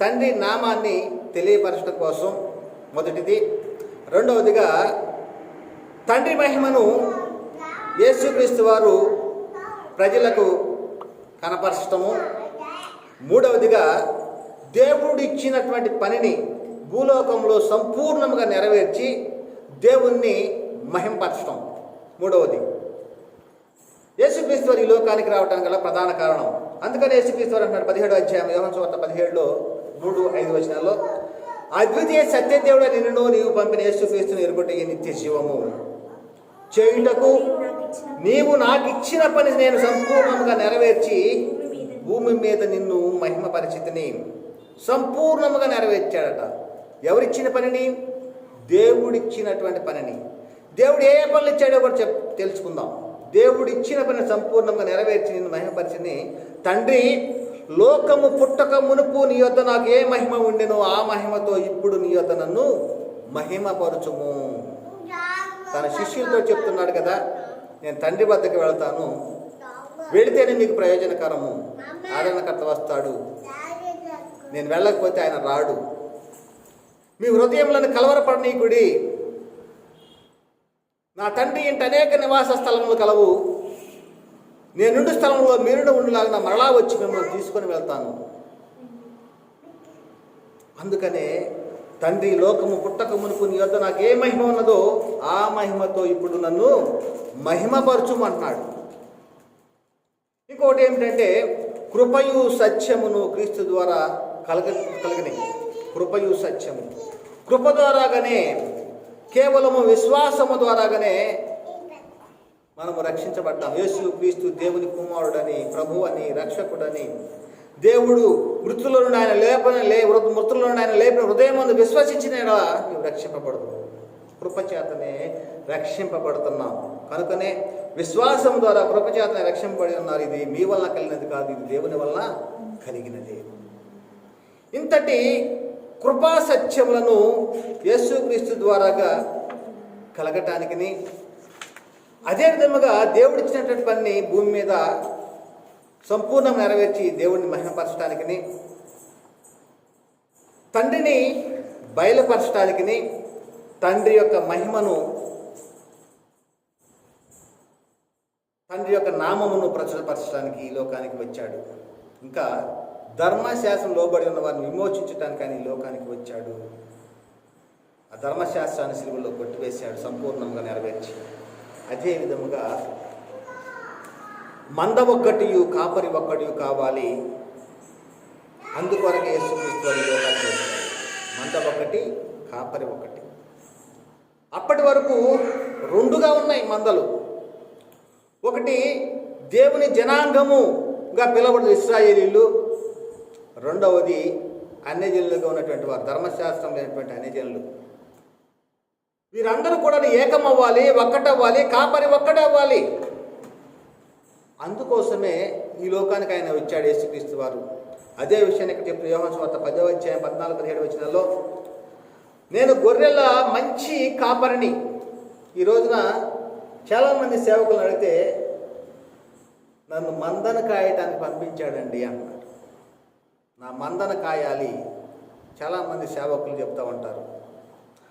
Speaker 1: తండ్రి నామాన్ని తెలియపరచడం కోసం మొదటిది. రెండవదిగా తండ్రి మహిమను యేసుక్రీస్తు వారు ప్రజలకు కనపరచటము. మూడవదిగా దేవుడు ఇచ్చినటువంటి పనిని భూలోకంలో సంపూర్ణంగా నెరవేర్చి దేవుణ్ణి మహింపరచడం మూడవది. యేసుక్రీస్తు వారు ఈ లోకానికి రావడానికి గల ప్రధాన కారణం. అందుకని యేసుక్రీస్తు వారు అంటున్నాడు 17వ అధ్యాయం యోహాను సువార్త 17:3-5 అద్వితీయ సత్యదేవుడు నిన్ను నీవు పంపిన యేసుక్రీస్తుని ఎరుగుట ఈ నిత్య జీవము చేయుటకు నీవు నాకు ఇచ్చిన పని నేను సంపూర్ణంగా నెరవేర్చి భూమి మీద నిన్ను మహిమపరిచితిని. సంపూర్ణంగా నెరవేర్చాడట. ఎవరిచ్చిన పనిని? దేవుడిచ్చినటువంటి పనిని. దేవుడు ఏ పనులు ఇచ్చాడో కూడా తెలుసుకుందాం. దేవుడు ఇచ్చిన పని సంపూర్ణంగా నెరవేర్చి నిన్ను మహిమపరిచిని. తండ్రి లోకము పుట్టక మునుపు నీ యొద్ద నాకు ఏ మహిమ ఉండెనో ఆ మహిమతో ఇప్పుడు నీ యొద్ద నన్ను మహిమపరచుము. తన శిష్యులతో చెప్తున్నాడు కదా, నేను తండ్రి వద్దకు వెళ్తాను, వెళితేనే మీకు ప్రయోజనకరము, ఆదరణకర్త వస్తాడు, నేను వెళ్ళకపోతే ఆయన రాడు. మీ హృదయంలోని కలవరపడనీకుడి, నా తండ్రి ఇంటి అనేక నివాస స్థలములు కలవు, నేనుండు స్థలంలో మీరుడు ఉండలాగిన మరలా వచ్చి మిమ్మల్ని తీసుకొని వెళ్తాను. అందుకనే తండ్రి లోకము పుట్టక మునుపు నీ యొద్ద నాకు ఏ మహిమ ఉన్నదో ఆ మహిమతో ఇప్పుడు నన్ను మహిమపరచుమంటున్నాడు. ఇంకొకటి ఏమిటంటే కృపయు సత్యమును క్రీస్తు ద్వారా కలిగినాయి. కృపయు సత్యము, కృప ద్వారాగానే, కేవలము విశ్వాసము ద్వారాగానే మనము రక్షించబడ్డాం. యేసు క్రీస్తు దేవుని కుమారుడని, ప్రభు అని, రక్షకుడని, దేవుడు మృతుల నుండి ఆయన మృతుల నుండి ఆయన లేపిన హృదయం ముందు విశ్వసించిన నీవు రక్షింపబడదు. కృపచేతనే రక్షింపబడుతున్నాం. కనుకనే విశ్వాసం ద్వారా కృపచేత రక్షింపబడి ఉన్నారు. ఇది మీ వల్ల కలిగినది కాదు, ఇది దేవుని వల్ల కలిగినది. ఇంతటి కృపా సత్యములను యేసుక్రీస్తు ద్వారాగా కలగటానికి, అదే విధముగా దేవుడిచ్చినటువంటి పని భూమి మీద సంపూర్ణం నెరవేర్చి దేవుడిని మహిమపరచడానికి, తండ్రిని బయలుపరచడానికి, తండ్రి యొక్క మహిమను, తండ్రి యొక్క నామమును ప్రచురపరచడానికి ఈ లోకానికి వచ్చాడు. ఇంకా ధర్మశాస్త్రం లోబడి ఉన్న వారిని విమోచించడానికి ఆయన ఈ లోకానికి వచ్చాడు. ఆ ధర్మశాస్త్రాన్ని సిలువలో కొట్టివేశాడు, సంపూర్ణంగా నెరవేర్చి. అదే విధముగా మంద ఒక్కటియు కాపరి ఒక్కటియు కావాలి. అందుకొరకు యేసుక్రీస్తు వారు ఈ లోకానికి వచ్చాడు. మంద ఒకటి, కాపరి ఒకటి. అప్పటి వరకు రెండుగా ఉన్నాయి మందలు. ఒకటి దేవుని జనాంగముగా పిలువబడిన ఇశ్రాయేలీలు, రెండవది అన్యజనులుగా ఉన్నటువంటి వారు, ధర్మశాస్త్రం లేనటువంటి అన్యజనులు. వీరందరూ కూడా ఏకమవ్వాలి, ఒక్కటవ్వాలి, కాపరి ఒక్కటవ్వాలి. అందుకోసమే ఈ లోకానికి ఆయన వచ్చాడు యేసుక్రీస్తు వారు. అదే విషయాన్ని ఇక్కడ చెప్తూ యోహాను సువార్త 10వ అధ్యాయం 14-17 వచనాల్లో, నేను గొర్రెల మంచి కాపరిని. ఈ రోజున చాలామంది సేవకులను అడిగితే నన్ను మందను కాయటానికి పంపించాడండి అన్నారు. నా మందను కాయాలి. చాలామంది సేవకులు చెప్తూ ఉంటారు.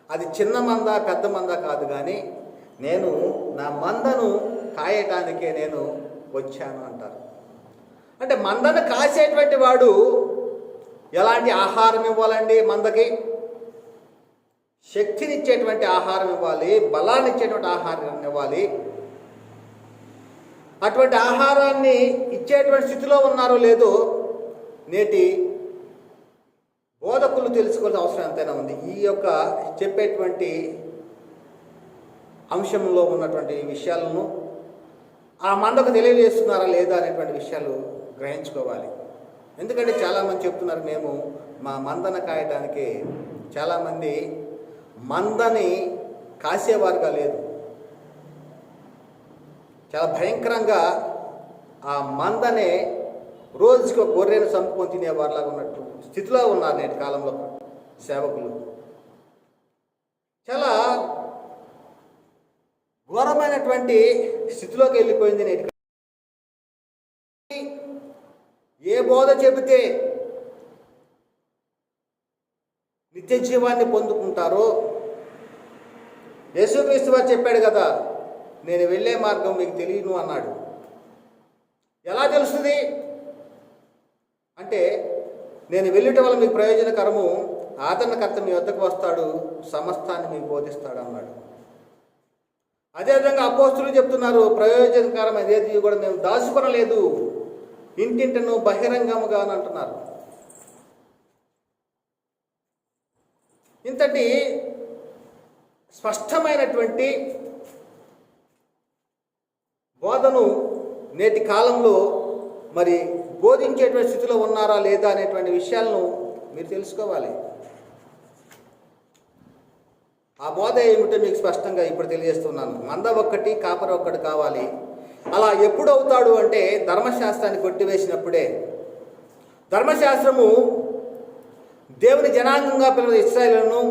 Speaker 1: అది చిన్న మంద పెద్ద మంద కాదు, కానీ నేను నా మందను కాయటానికే నేను వచ్చాను అంటారు. అంటే మందను కాసేటువంటి వాడు ఎలాంటి ఆహారం ఇవ్వాలండి? మందకి శక్తినిచ్చేటువంటి ఆహారం ఇవ్వాలి, బలాన్ని ఇచ్చేటువంటి ఆహారం ఇవ్వాలి. అటువంటి ఆహారాన్ని ఇచ్చేటువంటి స్థితిలో ఉన్నారో లేదో నేటి బోధకులు తెలుసుకోవాల్సిన అవసరం ఎంతైనా ఉంది. ఈ యొక్క చెప్పేటువంటి అంశంలో ఉన్నటువంటి విషయాలను ఆ మందకు తెలియజేస్తున్నారా లేదా అనేటువంటి విషయాలు గ్రహించుకోవాలి. ఎందుకంటే చాలామంది చెప్తున్నారు మేము మా మందను కాయటానికి. చాలామంది మందని కాసేవారుగా లేదు, చాలా భయంకరంగా ఆ మందనే రోజుకి ఒక గొర్రెను చంపుకొని తినేవారిలాగా ఉన్నట్టు స్థితిలో ఉన్నారు నేటి కాలంలో సేవకులు. చాలా ఘోరమైనటువంటి స్థితిలోకి వెళ్ళిపోయింది నేటి. ఏ బోధ చెబితే నిత్య జీవాన్ని పొందుకుంటారో, యేసుక్రీస్తు వారు చెప్పాడు కదా, నేను వెళ్ళే మార్గం మీకు తెలియను అన్నాడు. ఎలా తెలుస్తుంది అంటే, నేను వెళ్ళటం వల్ల మీకు ప్రయోజనకరము, ఆదరణకర్త మీ వద్దకు వస్తాడు, సమస్తాన్ని మీకు బోధిస్తాడు అన్నాడు. అదేవిధంగా అపోస్తులు చెప్తున్నారు, ప్రయోజనకరం అదేది కూడా మేము దాచుకొనలేదు, ఇంటింటను బహిరంగముగా అని అంటున్నారు. ఇంతటి స్పష్టమైనటువంటి బోధను నేటి కాలంలో మరి బోధించేటువంటి స్థితిలో ఉన్నారా లేదా అనేటువంటి విషయాలను మీరు తెలుసుకోవాలి. ఆ బోధ ఏమిటో మీకు స్పష్టంగా ఇప్పుడు తెలియజేస్తున్నాను. మంద ఒక్కటి, కాపరి ఒక్కటి కావాలి. అలా ఎప్పుడు అవుతాడు అంటే, ధర్మశాస్త్రాన్ని కొట్టివేసినప్పుడే. ధర్మశాస్త్రము దేవుని జనాంగంగా పిలువ ఇశ్రాయేలును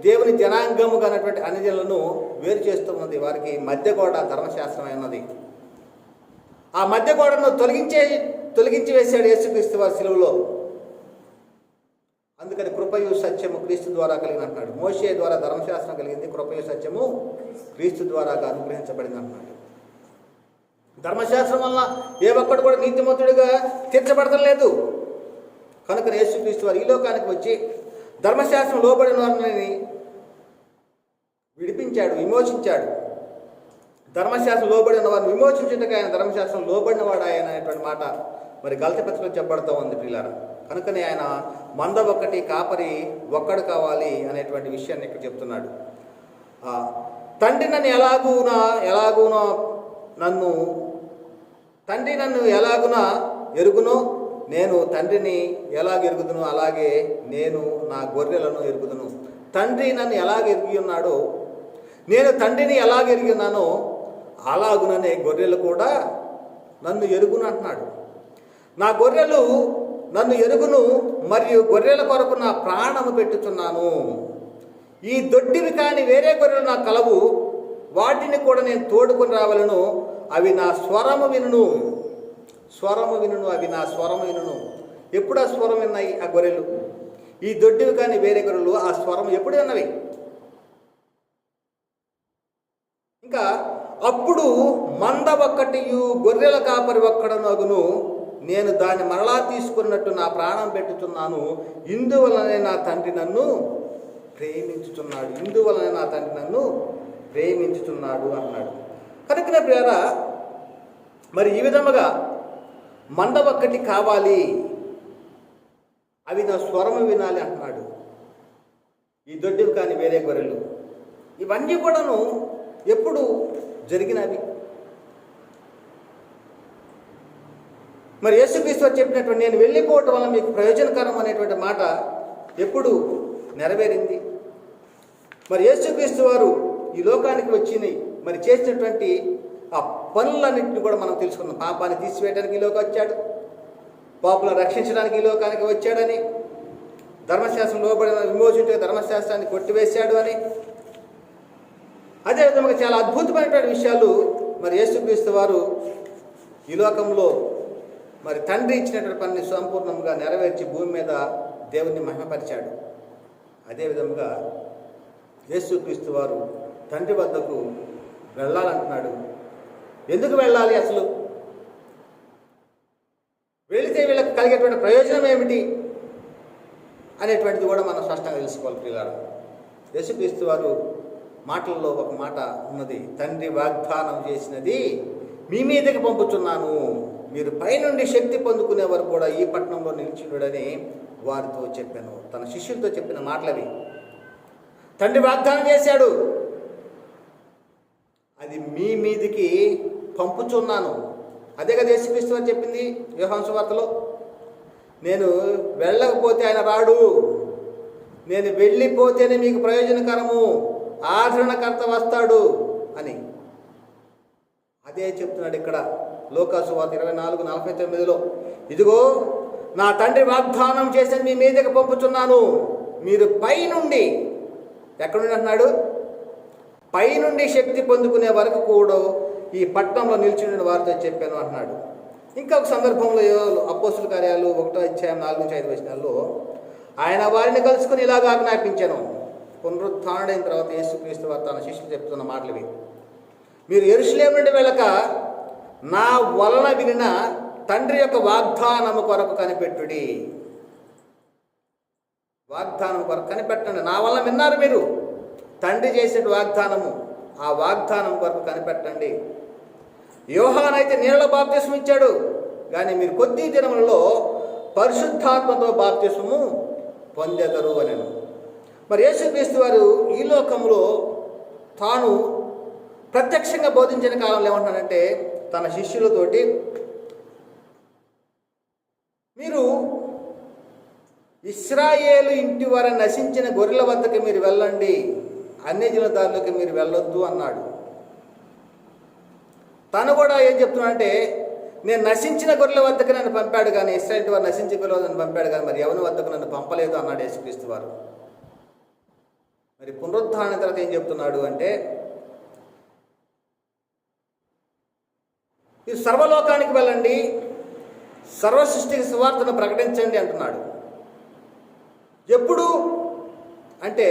Speaker 1: దేవుని జనాంగముగా అన్నటువంటి అన్యజనులను వేరు చేస్తూ ఉన్నది. వారికి మధ్య గోడ ధర్మశాస్త్రమై ఉన్నది. ఆ మధ్య గోడను తొలగించి వేశాడు యేసుక్రీస్తు వారి శిలువలో. అందుకని కృపయు సత్యము క్రీస్తు ద్వారా కలిగిన అంటున్నాడు. మోషే ద్వారా ధర్మశాస్త్రం కలిగింది, కృపయు సత్యము క్రీస్తు ద్వారాగా అనుగ్రహించబడింది అంటున్నాడు. ధర్మశాస్త్రం వల్ల ఏ ఒక్కడు కూడా నీతిమంతుడిగా తీర్చబడటం లేదు. కనుక యేసుక్రీస్తు వారు ఈ లోకానికి వచ్చి ధర్మశాస్త్రం లోబడిన వారిని విడిపించాడు, విమోచించాడు. ధర్మశాస్త్రం లోబడిన వారిని విమోచించుటకు ఆయన ధర్మశాస్త్రం లోబడిన వాడు ఆయన అనేటువంటి మాట మరి గలతీ పత్రికలో చెప్పబడుతూ ఉంది ప్రియులారా. కనుకనే ఆయన మంద ఒక్కటి, కాపరి ఒక్కడు కావాలి అనేటువంటి విషయాన్ని ఇక్కడ చెప్తున్నాడు. తండ్రి నన్ను ఎలాగునా ఎరుగునో, నేను తండ్రిని ఎలాగ ఎరుగుదును, అలాగే నేను నా గొర్రెలను ఎరుగుదును. తండ్రి నన్ను ఎలాగ ఎరిగి ఉన్నాడో, నేను తండ్రిని ఎలాగ ఎరిగి ఉన్నానో అలాగుననే గొర్రెలు కూడా నన్ను ఎరుగును అంటున్నాడు. నా గొర్రెలు నన్ను ఎరుగును, మరియు గొర్రెల కొరకు నా ప్రాణము పెట్టుచున్నాను. ఈ దొడ్డివి కాని వేరే గొర్రెలు నాకు కలవు, వాటిని కూడా నేను తోడుకొని రావలను. అవి నా స్వరము వినును. అవి నా స్వరము వినును. ఎప్పుడు ఆ స్వరం విన్నాయి ఆ గొర్రెలు? ఈ దొడ్డివి కానీ వేరే గొర్రెలు ఆ స్వరం ఎప్పుడు విన్నవి? ఇంకా అప్పుడు మంద ఒక్కటియు గొర్రెల కాపరి ఒక్కడనగును. నేను దాన్ని మరలా తీసుకున్నట్టు నా ప్రాణం పెట్టుచున్నాను. ఇందువలనే నా తండ్రి నన్ను ప్రేమించుచున్నాడు అన్నాడు. కనుక ప్రియారా, మరి ఈ విధముగా మంద ఒక్కటి కావాలి, అవి నా స్వరము వినాలి అంటున్నాడు. ఈ దొడ్డివి కానీ వేరే గొర్రెలు, ఇవన్నీ కూడాను ఎప్పుడు జరిగినవి? మరి యేసుక్రీస్తు చెప్పినటువంటి నేను వెళ్ళిపోవటం వల్ల మీకు ప్రయోజనకరం అనేటువంటి మాట ఎప్పుడు నెరవేరింది? మరి యేసుక్రీస్తు వారు ఈ లోకానికి వచ్చినాయి, మరి చేసినటువంటి ఆ పనులన్నింటినీ కూడా మనం తెలుసుకున్నాం. పాపాన్ని తీసివేయడానికి ఈ లోకం వచ్చాడు, పాపులను రక్షించడానికి ఈ లోకానికి వచ్చాడని, ధర్మశాస్త్రం లోబడిన విమోచించే ధర్మశాస్త్రాన్ని కొట్టివేశాడు అని, అదేవిధంగా చాలా అద్భుతమైనటువంటి విషయాలు మరి యేసుక్రీస్తు వారు ఈ లోకంలో మరి తండ్రి ఇచ్చినటువంటి పనిని సంపూర్ణంగా నెరవేర్చి భూమి మీద దేవుణ్ణి మహిమపరిచాడు. అదేవిధంగా యేసుక్రీస్తు వారు తండ్రి వద్దకు వెళ్ళాలంటున్నాడు. ఎందుకు వెళ్ళాలి? అసలు వెళితే వీళ్ళకి కలిగేటువంటి ప్రయోజనం ఏమిటి అనేటువంటిది కూడా మనం స్పష్టంగా తెలుసుకోవాలి. పిల్లలు, యేసుక్రీస్తు వారు మాటల్లో ఒక మాట ఉన్నది, తండ్రి వాగ్దానం చేసినది మీ మీదకి పంపుతున్నాను, మీరు పైనుండి శక్తి పొందుకునే వరకు కూడా ఈ పట్టణంలో నిలిచినడని వారితో చెప్పాను. తన శిష్యులతో చెప్పిన మాటలవి. తండ్రి వాగ్దానం చేశాడు, అది మీ మీదికి పంపుచున్నాను. అదే కదా యేసుక్రీస్తు అని చెప్పింది యోహాను సువార్తలో, నేను వెళ్ళకపోతే ఆయన రాడు, నేను వెళ్ళిపోతేనే మీకు ప్రయోజనకరము, ఆదరణకర్త వస్తాడు అని. అదే చెప్తున్నాడు ఇక్కడ లూకా సువార్త 24:49. ఇదిగో నా తండ్రి వాగ్దానం చేసి మీ మీదకి పంపుచున్నాను, మీరు పైనుండి, ఎక్కడుండి అంటున్నాడు? పైనుండి శక్తి పొందుకునే వరకు కూడా ఈ పట్టణంలో నిలిచిన వారితో చెప్పాను అంటున్నాడు. ఇంకా ఒక సందర్భంలో అపోస్తుల కార్యాలు 1:4-5 ఆయన వారిని కలుసుకుని ఇలాగా ఆజ్ఞాపించాను. పునరుత్థానుడైన తర్వాత యేసుక్రీస్తు వారు తన శిష్యులు చెప్తున్న మాటలు ఇవి, మీరు యెరూషలేము నుండి వెళ్ళక నా వలన వినిన తండ్రి యొక్క వాగ్దానము కొరకు కనిపెట్టుడి. వాగ్దానం కొరకు కనిపెట్టండి. నా వలన విన్నారు మీరు, తండ్రి చేసిన వాగ్దానము, ఆ వాగ్దానం కొరకు కనిపెట్టండి. యోహాను అయితే నీళ్ళ బాప్తిస్మం ఇచ్చాడు, కానీ మీరు కొద్ది దినములలో పరిశుద్ధాత్మతో బాప్తిస్మము పొందెదరు అని. మరి యేసుక్రీస్తు వారు ఈ లోకంలో తాను ప్రత్యక్షంగా బోధించిన కాలంలో ఏమంటున్నాడంటే తన శిష్యులతోటి, మీరు ఇశ్రాయేలు ఇంటి వారిని నశించిన గొర్రెల వద్దకు మీరు వెళ్ళండి, అన్యజనుల దారిలోకి మీరు వెళ్ళొద్దు అన్నాడు. తను కూడా ఏం చెప్తున్నాడంటే, నేను నశించిన గొర్రెల వద్దకు నన్ను పంపాడు కానీ, ఇశ్రాయేలు వారు నశించిన గొర్రెల వద్దకు నన్ను పంపాడు కానీ, మరి ఎవరి వద్దకు నన్ను పంపలేదు అన్నాడు యేసుక్రీస్తు వారు. మరి పునరుత్థానం తర్వాత ఏం చెప్తున్నాడు అంటే, మీరు సర్వలోకానికి వెళ్ళండి, సర్వ సృష్టికి సువార్తను ప్రకటించండి అంటున్నాడు. ఎప్పుడు అంటే,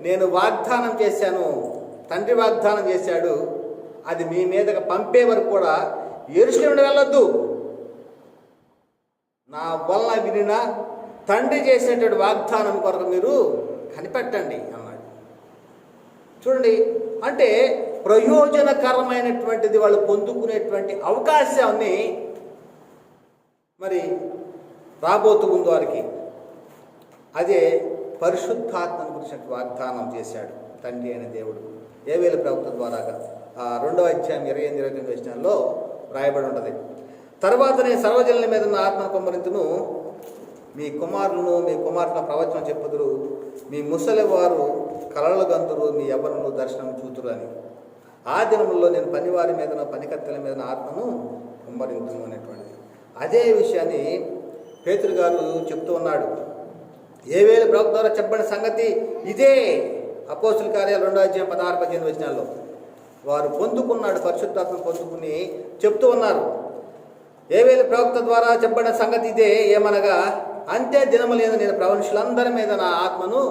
Speaker 1: నేను వాగ్దానం చేశాను, తండ్రి వాగ్దానం చేశాడు, అది మీ మీదకి పంపే వరకు కూడా యెరూషలేము నుండి వెళ్ళొద్దు, నా వలన వినిన తండ్రి చేసినటువంటి వాగ్దానం కొరకు మీరు కనిపెట్టండి అన్నాడు. చూడండి, అంటే ప్రయోజనకరమైనటువంటిది వాళ్ళు పొందుకునేటువంటి అవకాశాన్ని మరి రాబోతూ ఉంది వారికి. అదే పరిశుద్ధాత్మను గురించి వాగ్దానం చేశాడు తండ్రి అయిన దేవుడు యోవేలు ప్రవక్త ద్వారాగా. 2వ అధ్యాయం 28-29 రాయబడి ఉంటుంది. తర్వాత నేను సర్వజనుల మీద నా ఆత్మను కుమ్మరింతును, మీ కుమారులను మీ కుమార్తెల ప్రవచనం చెప్పుదురు, మీ ముసలి వారు కలలు గంతురు, మీ యవ్వనులు దర్శనం చూతురు అని. ఆ దినముల్లో నేను పనివారి మీదనో పనికత్తెల మీద ఆత్మను కుమ్మరించును అనేటువంటిది. అదే విషయాన్ని పేతురు గారు చెప్తూ ఉన్నాడు. యోవేలు ప్రవక్త ద్వారా చెప్పబడిన సంగతి ఇదే. అపోస్తుల కార్యాలు 2:16-18 వచనాల్లో వారు పొందుకున్నాడు, పరిశుద్ధాత్మ పొందుకుని చెప్తూ ఉన్నారు. యోవేలు ప్రవక్త ద్వారా చెప్పబడిన సంగతి ఇదే. ఏమనగా, అంతే దినములందు నేను ప్రవక్తలందరి మీద నా ఆత్మను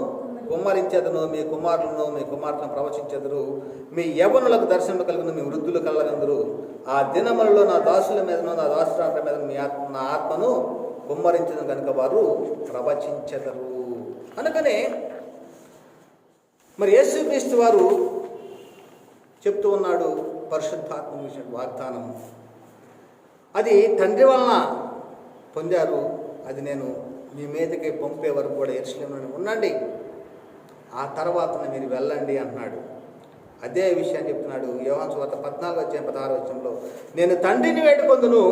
Speaker 1: కుమ్మరించెదను, మీ కుమారులను మీ కుమార్తెలను ప్రవచించెదరు, మీ యవ్వనులకు దర్శనం కలుగును, మీ వృద్ధులు కలగందురు. ఆ దినములలో నా దాసుల మీదను నా దాసురాండ్ర మీద నా ఆత్మను కుమ్మరించను కనుక వారు ప్రవచించెదరు. అందుకనే మరి యేసుక్రీస్తు వారు చెప్తూ ఉన్నాడు పరిశుద్ధాత్మ విషయం వాగ్దానం. అది తండ్రి వలన పొందారు, అది నేను మీ మీదకి పంపే వరకు కూడా యెరూషలేములో ఉండండి, ఆ తర్వాత మీరు వెళ్ళండి అంటున్నాడు. అదే విషయాన్ని చెప్తున్నాడు యోహాను సువార్త 14:16 నేను తండ్రిని వేడుకొందును,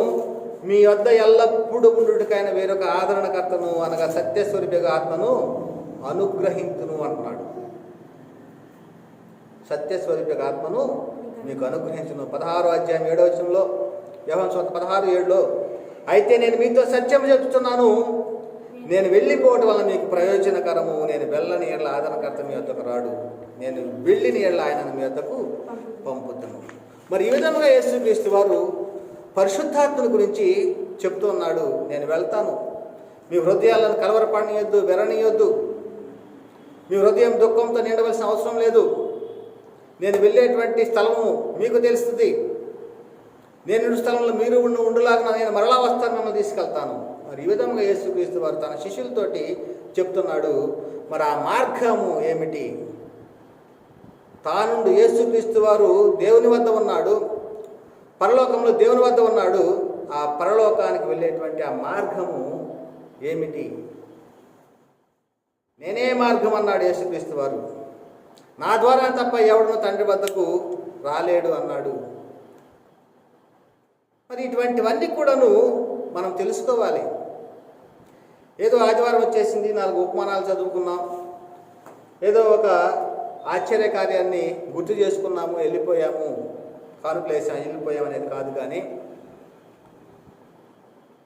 Speaker 1: మీ వద్ద ఎల్లప్పుడూ ఉండుటకైన వేరొక ఆదరణకర్తను అనగా సత్యస్వరూపిగా ఆత్మను అనుగ్రహించును అంటున్నాడు. సత్యస్వరూపిగా ఆత్మను మీకు అనుగ్రహించును. 16:7 యోహాను సువార్త 16:7 అయితే నేను మీతో సత్యం చెప్తున్నాను, నేను వెళ్ళిపోవటం వల్ల మీకు ప్రయోజనకరము, నేను వెళ్ళని ఎడల ఆదరణకర్త మీ వద్దకు రాడు, నేను వెళ్ళిన ఎడల ఆయనను మీ వద్దకు పంపుతాను. మరి ఈ విధంగా యేసుక్రీస్తు వారు పరిశుద్ధాత్మని గురించి చెప్తూ ఉన్నాడు. నేను వెళ్తాను, మీ హృదయాలను కలవరపడనీయొద్దు, వెరనీయొద్దు, మీ హృదయం దుఃఖంతో నిండవలసిన అవసరం లేదు. నేను వెళ్ళేటువంటి స్థలము మీకు తెలుస్తుంది, నేను స్థలంలో మీరు ఉండులాగా నేను మరలా వస్తాను, మిమ్మల్ని తీసుకెళ్తాను. మరి ఈ విధంగా యేసుక్రీస్తు వారు తన శిష్యులతోటి చెప్తున్నాడు. మరి ఆ మార్గము ఏమిటి? తానుండు యేసుక్రీస్తు వారు దేవుని వద్ద ఉన్నాడు, పరలోకంలో దేవుని వద్ద ఉన్నాడు. ఆ పరలోకానికి వెళ్ళేటువంటి ఆ మార్గము ఏమిటి? నేనే మార్గం అన్నాడు యేసుక్రీస్తు వారు. నా ద్వారా తప్ప ఎవడును తండ్రి వద్దకు రాలేడు అన్నాడు. మరి ఇటువంటివన్నీ కూడాను మనం తెలుసుకోవాలి. ఏదో ఆదివారం వచ్చేసింది, 4 ఉపమానాలు చదువుకున్నాం, ఏదో ఒక ఆశ్చర్య కార్యాన్ని గుర్తు చేసుకున్నాము, వెళ్ళిపోయాము, కానుకలేసాము, వెళ్ళిపోయాము అనేది కాదు. కానీ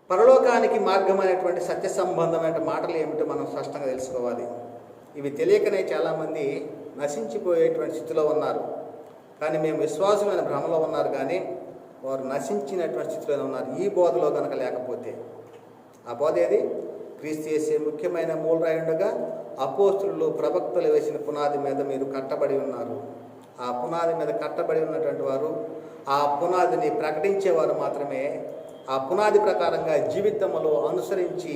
Speaker 1: పరలోకానికి మార్గం అనేటువంటి సత్య సంబంధమైన మాటలు ఏమిటో మనం స్పష్టంగా తెలుసుకోవాలి. ఇవి తెలియకనే చాలామంది నశించిపోయేటువంటి స్థితిలో ఉన్నారు. కానీ మేము విశ్వాసమైన భ్రమలో ఉన్నారు, కానీ వారు నశించినటువంటి స్థితిలోనే ఉన్నారు. ఈ బోధలో కనుక లేకపోతే, ఆ బోధ ఏది? క్రీస్తు యేసే ముఖ్యమైన మూలరాయి ఉండగా అపోస్తులు ప్రవక్తలు వేసిన పునాది మీద మీరు కట్టబడి ఉన్నారు. ఆ పునాది మీద కట్టబడి ఉన్నటువంటి వారు, ఆ పునాదిని ప్రకటించేవారు మాత్రమే, ఆ పునాది ప్రకారంగా జీవితంలో అనుసరించి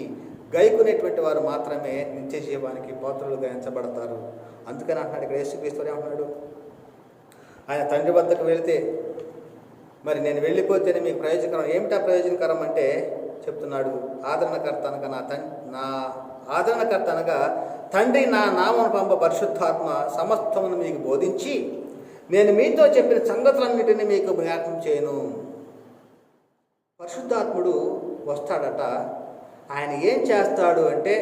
Speaker 1: గైకునేటువంటి వారు మాత్రమే నిత్య జీవానికి పాత్రలుగా ఎంచబడతారు. అందుకని అంటున్నాడు ఇక్కడ యేసుక్రీస్తు ఏమంటున్నాడు, ఆయన తండ్రి వద్దకు వెళితే మరి నేను వెళ్ళిపోతేనే మీకు ప్రయోజనకరం. ఏమిటా ప్రయోజనకరం అంటే చెప్తున్నాడు, ఆదరణకర్త అనగా నా ఆదరణకర్త అనగా తండ్రి నా నామను పంప పరిశుద్ధాత్మ సమస్తమును మీకు బోధించి నేను మీతో చెప్పిన సంగతులన్నిటినీ మీకు జ్ఞాపకం చేయను. పరిశుద్ధాత్ముడు వస్తాడట. ఆయన ఏం చేస్తాడు అంటే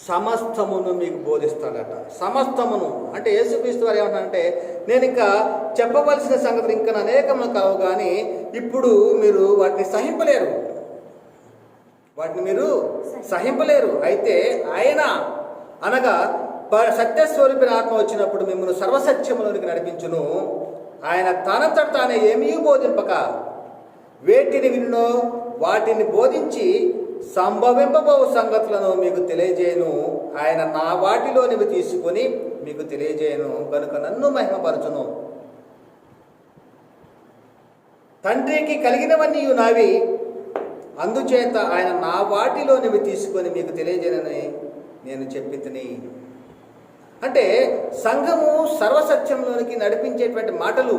Speaker 1: సమస్తమును మీకు బోధిస్తాడట. సమస్తమును అంటే యేసుక్రీస్తు వారు ఏమంటారంటే, నేను ఇంకా చెప్పవలసిన సంగతులు ఇంకా అనేకములు కావు, కానీ ఇప్పుడు మీరు వాటిని సహింపలేరు. అయితే ఆయన అనగా సత్యస్వరూపిన ఆత్మ వచ్చినప్పుడు మిమ్మల్ని సర్వసత్యములోనికి నడిపించును. ఆయన తనంతట తానే ఏమీ బోధింపక వేటిని వినునో వాటిని బోధించి సంభవింపబోవు సంగతులను మీకు తెలియజేయను. ఆయన నా వాటిలోనివి తీసుకొని మీకు తెలియజేయను కనుక నన్ను మహిమపరచును. తండ్రికి కలిగినవన్నీ నావి, అందుచేత ఆయన నా వాటిలోనివి తీసుకొని మీకు తెలియజేయనని నేను చెప్పితిని. అంటే సంఘము సర్వసత్యంలోనికి నడిపించేటువంటి మాటలు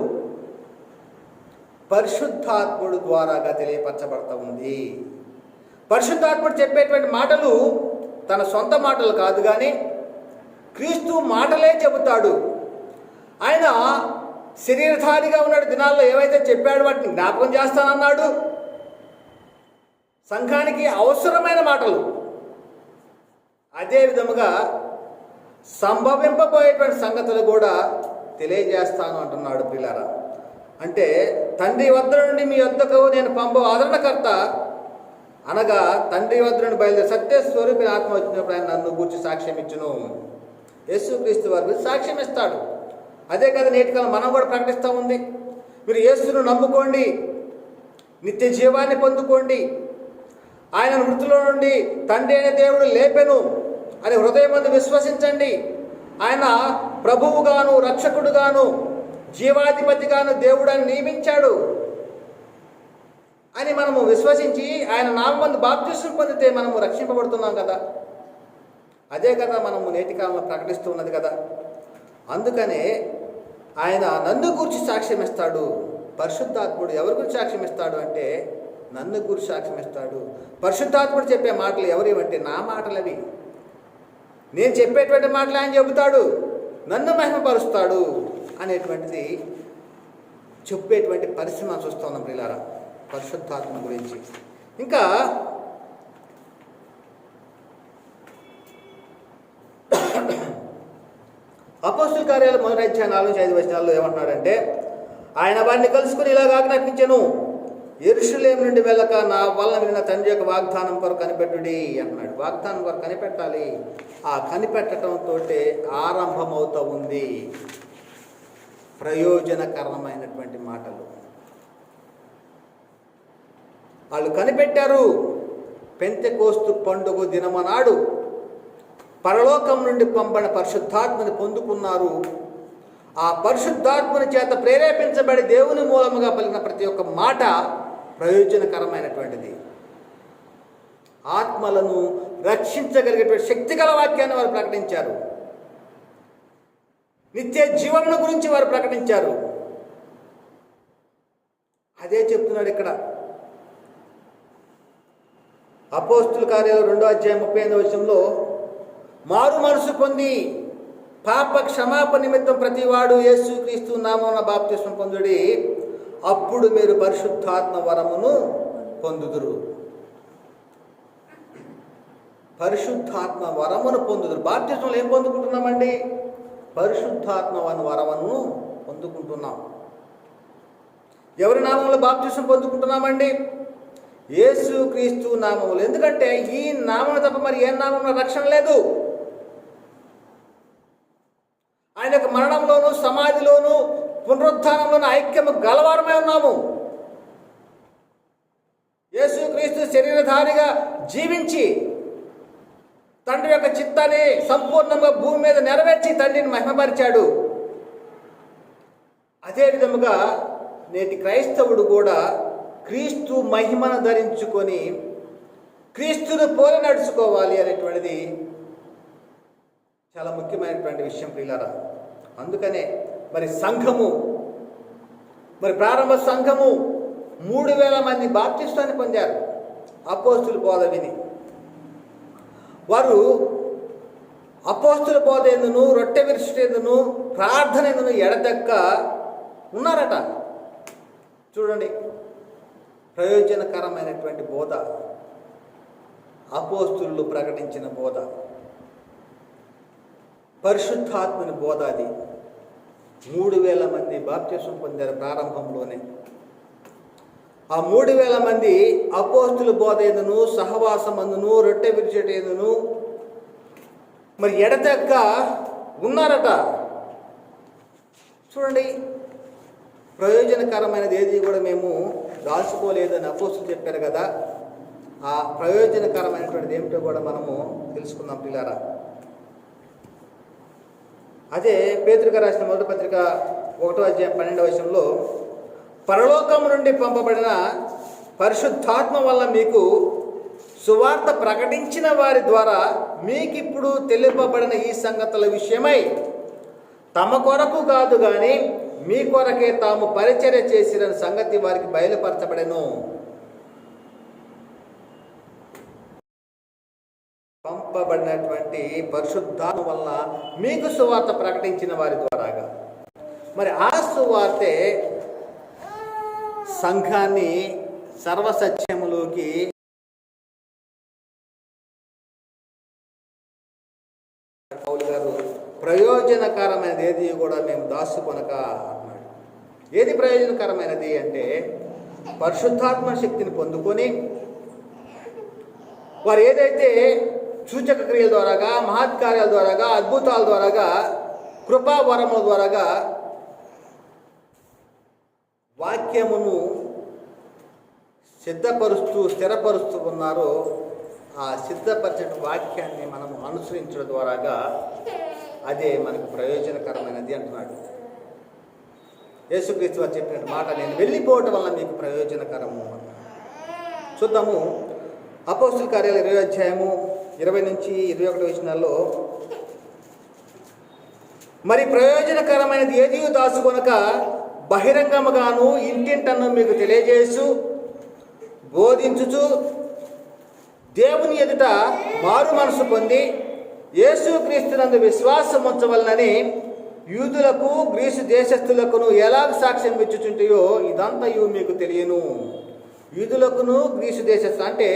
Speaker 1: పరిశుద్ధాత్ముడు ద్వారాగా తెలియపరచబడతా ఉంది. పరిశుద్ధాత్ముడు చెప్పేటువంటి మాటలు తన సొంత మాటలు కాదు, కానీ క్రీస్తు మాటలే చెబుతాడు. ఆయన శరీరధారిగా ఉన్నాడు దినాల్లో ఏవైతే చెప్పాడు వాటిని జ్ఞాపకం చేస్తానన్నాడు. సంఘానికి అవసరమైన మాటలు అదే విధముగా సంభవింపబోయేటువంటి సంగతులు కూడా తెలియజేస్తాను అంటున్నాడు ప్రియులారా. అంటే తండ్రి వద్ద నుండి మీ వద్దకు నేను పంప ఆదరణకర్త అనగా తండ్రి వద్ద నుండి బయలుదేరి సత్య స్వరూపిన ఆత్మ వచ్చినప్పుడు ఆయన నన్ను గూర్చి సాక్ష్యం ఇచ్చును. యేసుక్రీస్తు వారి గురించి సాక్ష్యం ఇస్తాడు. అదే కదా నేటి కాలం మనం కూడా ప్రకటిస్తూ ఉంది. మీరు యేసును నమ్ముకోండి, నిత్య జీవాన్ని పొందుకోండి, ఆయన మృతుల నుండి తండ్రి అయిన దేవుడు లేపెను అని హృదయమందు విశ్వసించండి, ఆయన ప్రభువుగాను రక్షకుడుగాను జీవాధిపతిగాను దేవుడని నియమించాడు అని మనము విశ్వసించి ఆయన నామమందు బాప్తిస్మం పొందితే మనము రక్షింపబడుతున్నాం కదా. అదే కదా మనము నేటి కాలంలో ప్రకటిస్తూ ఉన్నది కదా. అందుకనే ఆయన నన్ను గురించి సాక్ష్యం ఇస్తాడు. పరిశుద్ధాత్ముడు ఎవరి గురించి సాక్ష్యం ఇస్తాడు అంటే నన్ను గురించి సాక్ష్యం ఇస్తాడు. పరిశుద్ధాత్ముడు చెప్పే మాటలు ఎవరివంటే నా మాటలు అవి. నేను చెప్పేటువంటి మాటలు ఆయన చెబుతాడు, నన్ను మహిమపరుస్తాడు అనేటువంటిది చెప్పేటువంటి పరిస్థితి మనం చూస్తున్నాం ప్రియులారా పరిశుద్ధాత్మ గురించి. ఇంకా అపోస్తుల కార్యాలు 1:4-5 ఏమంటున్నాడంటే, ఆయన వారిని కలుసుకుని ఇలాగ ఆజ్ఞాపించెను, యెరూషలేము నుండి వెళ్ళక నా వలన విన్న తండ్రి యొక్క వాగ్దానం కొరకు కనిపెట్టుడి అంటున్నాడు. వాగ్దానం కొరకు కనిపెట్టాలి. ఆ కనిపెట్టడంతో ఆరంభమవుతూ ఉంది ప్రయోజనకరమైనటువంటి మాటలు. వాళ్ళు కనిపెట్టారు. పెంతెకోస్తు పండుగ దినమనాడు పరలోకం నుండి పంపబడిన పరిశుద్ధాత్మని పొందుకున్నారు. ఆ పరిశుద్ధాత్మని చేత ప్రేరేపించబడి దేవుని మూలముగా పలికిన ప్రతి ఒక్క మాట ప్రయోజనకరమైనటువంటిది. ఆత్మలను రక్షించగలిగేటువంటి శక్తిగల వాక్యాన్ని వారు ప్రకటించారు. నిత్య జీవమును గురించి వారు ప్రకటించారు. అదే చెప్తున్నాడు ఇక్కడ. అపోస్తుల కార్యాలు 2:38 మారు మనసు పొంది పాప క్షమాపణ నిమిత్తం ప్రతివాడు యేసుక్రీస్తు నామమున బాప్తిస్మం పొందుడి, అప్పుడు మీరు పరిశుద్ధాత్మ వరమును పొందుదురు. పరిశుద్ధాత్మ వరమును పొందుదురు. బాప్తిస్మంలో ఏం పొందుకుంటున్నామండి? పరిశుద్ధాత్మ వరమును పొందుకుంటున్నాం. ఎవరి నామంలో బాప్తిస్మం పొందుకుంటున్నామండి? యేసుక్రీస్తు నామములు. ఎందుకంటే ఈ నామం తప్ప మరి ఏ నామంలో రక్షణ లేదు. ఆయన యొక్క మరణంలోను సమాధిలోను పునరుత్థానంలోను ఐక్యము గలవారమై ఉన్నాము. యేసుక్రీస్తు శరీరధారిగా జీవించి తండ్రి యొక్క చిత్తాన్ని సంపూర్ణంగా భూమి మీద నెరవేర్చి తండ్రిని మహిమపరిచాడు. అదే విధముగా నేటి క్రైస్తవుడు కూడా క్రీస్తు మహిమను ధరించుకొని క్రీస్తును పోలి నడుచుకోవాలి అనేటువంటిది చాలా ముఖ్యమైనటువంటి విషయం ప్రియులారా. అందుకనే మరి సంఘము, మరి ప్రారంభ సంఘము 3000 మంది బాప్తిస్మాన్ని పొందారు అపోస్తుల బోధ విని. వారు అపోస్తుల బోధ ఎందును, రొట్టె విరుచుట ఎందును, ప్రార్థన ఎందును ఎడతెక్క ఉన్నారట. చూడండి, ప్రయోజనకరమైనటువంటి బోధ, అపోస్తులు ప్రకటించిన బోధ, పరిశుద్ధాత్మని బోధ. అది 3000 మంది బాప్తిస్మం పొందారు ప్రారంభంలోనే. ఆ 3000 మంది అపోస్తుల బోధ ఎందును, సహవాసమందును, రొట్టె విరిచేట ఎందును మరి ఎడతెక్క ఉన్నారట. చూడండి, ప్రయోజనకరమైనది ఏది కూడా మేము దాచుకోలేదని అపోస్తులు చెప్పారు కదా. ఆ ప్రయోజనకరమైనటువంటిది ఏమిటో కూడా మనము తెలుసుకుందాం పిల్లారా. అదే పేతురుగా రాసిన మొదటి పత్రిక 1:12 పరలోకం నుండి పంపబడిన పరిశుద్ధాత్మ వల్ల మీకు సువార్త ప్రకటించిన వారి ద్వారా మీకిప్పుడు తెలుపబడిన ఈ సంగతుల విషయమై తమ కొరకు కాదు కానీ మీ కొరకే తాము పరిచర్య చేసిన సంగతి వారికి బయలుపరచబడెను. పంపబడినటువంటి పరిశుద్ధాత్మ వల్ల మీకు సువార్త ప్రకటించిన వారి ద్వారాగా. మరి ఆ సువార్తే సంఘాన్ని సర్వసత్యములోకి పౌలు గారు ప్రయోజనకరమైనది ఏది కూడా మేము దాచుకొనక అన్నాడు. ఏది ప్రయోజనకరమైనది అంటే పరిశుద్ధాత్మ శక్తిని పొందుకొని వారు ఏదైతే సూచక క్రియల ద్వారాగా, మహత్కార్యాల ద్వారాగా, అద్భుతాల ద్వారాగా, కృపావరముల ద్వారాగా వాక్యమును సిద్ధపరుస్తూ స్థిరపరుస్తూ ఉన్నారో ఆ సిద్ధపరిచిన వాక్యాన్ని మనం అనుసరించడం ద్వారాగా అదే మనకు ప్రయోజనకరమైనది అంటున్నాడు. యేసుక్రీస్తు వారు చెప్పిన మాట, నేను వెళ్ళిపోవటం వల్ల మీకు ప్రయోజనకరము. చూద్దాము అపోస్తుల కార్యాలు 20 అధ్యాయము 20 నుంచి 21 వచనాల్లో, మరి ప్రయోజనకరమైనది ఏది దాచుకొనక బహిరంగముగాను ఇంటింటను మీకు తెలియజేసు బోధించుచు దేవుని ఎదుట మారు మనసు పొంది యేసుక్రీస్తునందు విశ్వాసం ఉంచవలనని యూదులకు గ్రీసు దేశస్థులకును ఎలాగ సాక్ష్యం ఇచ్చుచుంటాయో ఇదంతయు మీకు తెలియను. యూదులకును గ్రీసు దేశస్థులు అంటే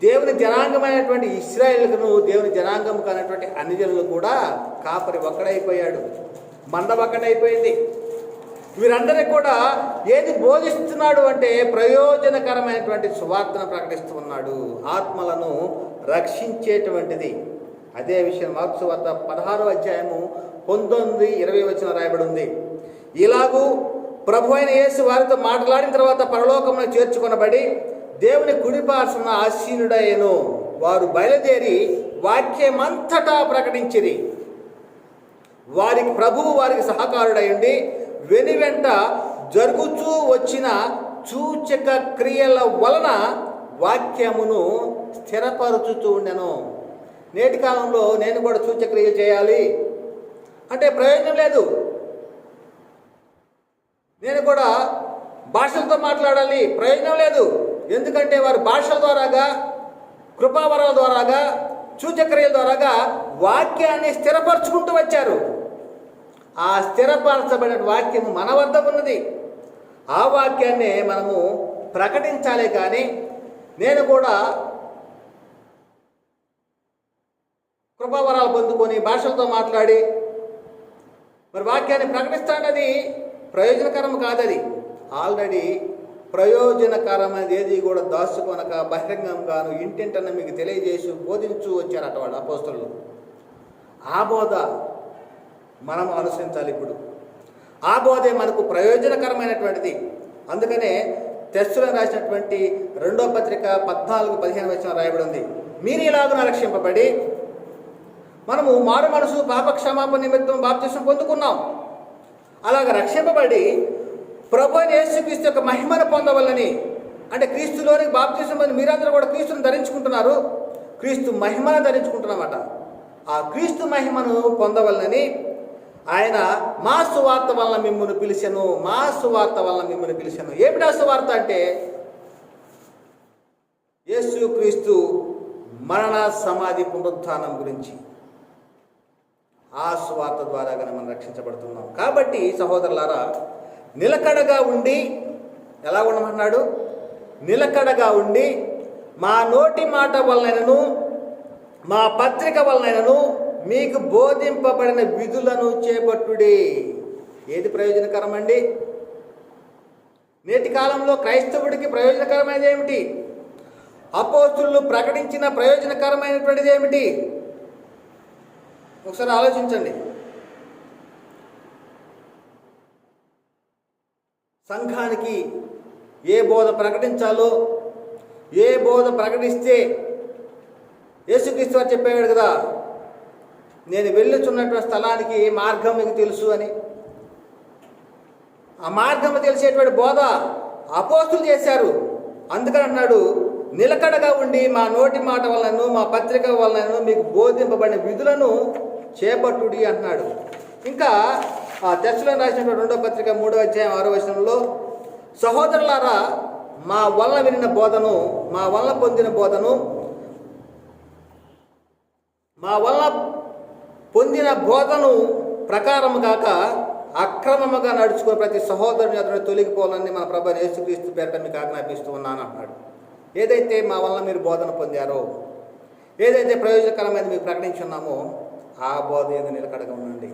Speaker 1: దేవుని జనాంగమైనటువంటి ఇశ్రాయేలుకును దేవుని జనాంగం కానటువంటి అన్ని జనులు కూడా కాపరి ఒక్కడైపోయాడు, మంద ఒక్కడైపోయింది. వీరందరికీ కూడా ఏది బోధిస్తున్నాడు అంటే ప్రయోజనకరమైనటువంటి సువార్తను ప్రకటిస్తూ ఉన్నాడు, ఆత్మలను రక్షించేటువంటిది. అదే విషయం మార్కు సువార్త 16వ అధ్యాయము 19-20 వచనం రాయబడి ఉంది. ఇలాగూ ప్రభు అయిన యేసు వారితో మాట్లాడిన తర్వాత పరలోకంలో చేర్చుకొనబడి దేవుని కుడిపార్శ్వన ఆసీనుడయ్యెను. వారు బయలుదేరి వాక్యమంతటా ప్రకటించిరి. వారికి ప్రభువు వారికి సహకారుడయుండి వెనువెంట జరుగుతూ వచ్చిన సూచక క్రియల వలన వాక్యమును స్థిరపరుచుతూ ఉండెను. నేటి కాలంలో నేను కూడా సూచక్రియలు చేయాలి అంటే ప్రయోజనం లేదు. నేను కూడా భాషలతో మాట్లాడాలి, ప్రయోజనం లేదు. ఎందుకంటే వారు భాషల ద్వారాగా, కృపావరాల ద్వారాగా, సూచక్రియల ద్వారాగా వాక్యాన్ని స్థిరపరచుకుంటూ వచ్చారు. ఆ స్థిరపరచబడిన వాక్యం మన వద్ద ఉన్నది. ఆ వాక్యాన్ని మనము ప్రకటించాలి. కానీ నేను కూడా కృపావరాలు పొందుకొని భాషలతో మాట్లాడి మరి వాక్యాన్ని ప్రకటిస్తానది ప్రయోజనకరం కాదది. ఆల్రెడీ ప్రయోజనకరమైనది ఏది కూడా దాచుకొనక బహిరంగంగాను ఇంటింటన్న మీకు తెలియజేసి బోధించు వచ్చారట వాళ్ళు అపోస్తలులు. ఆ బోధ మనం అనుసరించాలి. ఇప్పుడు ఆ బోధే మనకు ప్రయోజనకరమైనటువంటిది. అందుకనే తెస్సలోనికి రాసినటువంటి 2వ పత్రిక 14-15 వచనం రాయబడి ఉంది. మీరు ఇలాగున రక్షింపబడి మనము మారు మనసు పాపక్షమాపణ నిమిత్తం బాప్తిస్మం పొందుకున్నాం. అలాగ రక్షింపబడి ప్రభు అయిన యేసుక్రీస్తు యొక్క మహిమను పొందవలని, అంటే క్రీస్తులోని బాప్తిస్మం పొంది మీరందరూ కూడా క్రీస్తును ధరించుకుంటున్నారు, క్రీస్తు మహిమను ధరించుకుంటున్నామట. ఆ క్రీస్తు మహిమను పొందవలనని ఆయన మా సువార్త వలన మిమ్మల్ని పిలిచెను, మా సువార్త వలన మిమ్మల్ని పిలిచెను. ఏమిటా సువార్త అంటే యేసుక్రీస్తు మరణ సమాధి పునరుత్థానం గురించి. ఆ సువార్త ద్వారాగానే మనం రక్షించబడుతున్నాం. కాబట్టి సహోదరులారా, నిలకడగా ఉండి, ఎలా ఉండమన్నాడు? నిలకడగా ఉండి మా నోటి మాట వలనను మా పత్రిక వలనను మీకు బోధింపబడిన విధులను చేపట్టుడి. ఏది ప్రయోజనకరం అండి? నేటి కాలంలో క్రైస్తవుడికి ప్రయోజనకరమైనది ఏమిటి? అపోస్తులు ప్రకటించిన ప్రయోజనకరమైనటువంటిది ఏమిటి? ఒకసారి ఆలోచించండి. సంఘానికి ఏ బోధ ప్రకటించాలో, ఏ బోధ ప్రకటిస్తే యేసుక్రీస్తు వారు చెప్పాడు కదా, నేను వెళ్ళుచున్నటువంటి స్థలానికి మార్గం మీకు తెలుసు అని. ఆ మార్గం తెలిసేటువంటి బోధ అపోస్తులు చేశారు. అందుకని అన్నాడు, నిలకడగా ఉండి మా నోటి మాట వలనను మా పత్రిక వలనను మీకు బోధింపబడిన విధులను చేపట్టుడి అంటున్నాడు. ఇంకా తెస్సలోనికి రాసినటువంటి 2వ పత్రిక 3వ అధ్యాయం 6వ వచనంలో, సహోదరులారా మా వలన వినిన బోధను, మా వలన పొందిన బోధను, మా వలన పొందిన బోధను ప్రకారము కాక అక్రమముగా నడుచుకుని ప్రతి సహోదరుని అతను తొలగిపోవాలని మన ప్రభు యేసుక్రీస్తు పేరిట మీకు ఆజ్ఞాపిస్తూ ఉన్నాను అంటున్నాడు. ఏదైతే మా వలన మీరు బోధన పొందారో, ఏదైతే ప్రయోజనకరమైనది మీకు ప్రకటించున్నామో ఆ బోధ ఏదో నిలకడగా ఉండండి.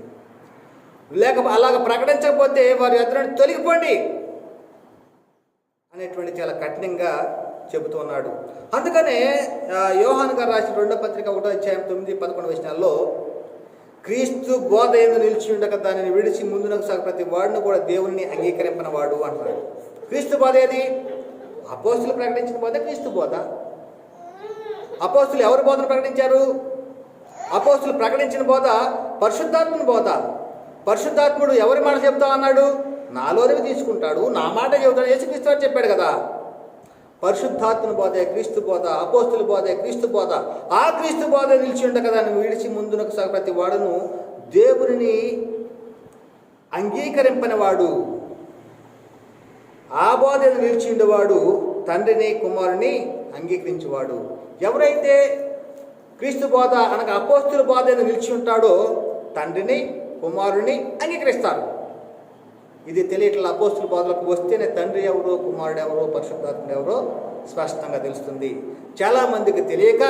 Speaker 1: లేక అలాగ ప్రకటించకపోతే వారి ఎదురు తొలగిపోండి అనేటువంటి చాలా కఠినంగా చెబుతూ ఉన్నాడు. అందుకనే యోహాను గారు రాసిన 2వ పత్రిక 1వ అధ్యాయం 9-11 వచనాల్లో క్రీస్తు బోధ యందు నిలిచి ఉండక దానిని విడిచి ముందునకు సాగు ప్రతి వాడిని కూడా దేవుని అంగీకరింపని వాడు అంటున్నాడు. క్రీస్తు బోధ ఏది? అపోస్తులు ప్రకటించిన బోధ క్రీస్తు బోధ. అపోస్తులు ఎవరి బోధను ప్రకటించారు? అపోస్తులు ప్రకటించిన బోధ పరిశుద్ధాత్ముని బోధ. పరిశుద్ధాత్ముడు ఎవరి మాట చెప్తా అన్నాడు? నాలోనివి తీసుకుంటాడు, నా మాట చెబుతాడు. యేసుక్రీస్తు వారు చెప్పాడు కదా. పరిశుద్ధాత్మని బోధే క్రీస్తు బోధ, అపోస్తుల బోధే క్రీస్తు బోధ. ఆ క్రీస్తు బోధ నిలిచి ఉండక దాన్ని విడిచి ముందునకు సాగు ప్రతి వాడును దేవుని అంగీకరింపని వాడు. ఆ బోధ నిలిచి ఉండేవాడు తండ్రిని కుమారుని అంగీకరించేవాడు. ఎవరైతే క్రీస్తు బోధ అనగా అపోస్తుల బోధ నిలిచి ఉంటాడో తండ్రిని కుమారుని అంగీకరిస్తారు. ఇది తెలియట్ల అపోస్తుల బోధలకు వస్తేనే తండ్రి ఎవరో, కుమారుడు ఎవరో, పరిశుద్ధాత్ముడు ఎవరో స్పష్టంగా తెలుస్తుంది. చాలామందికి తెలియక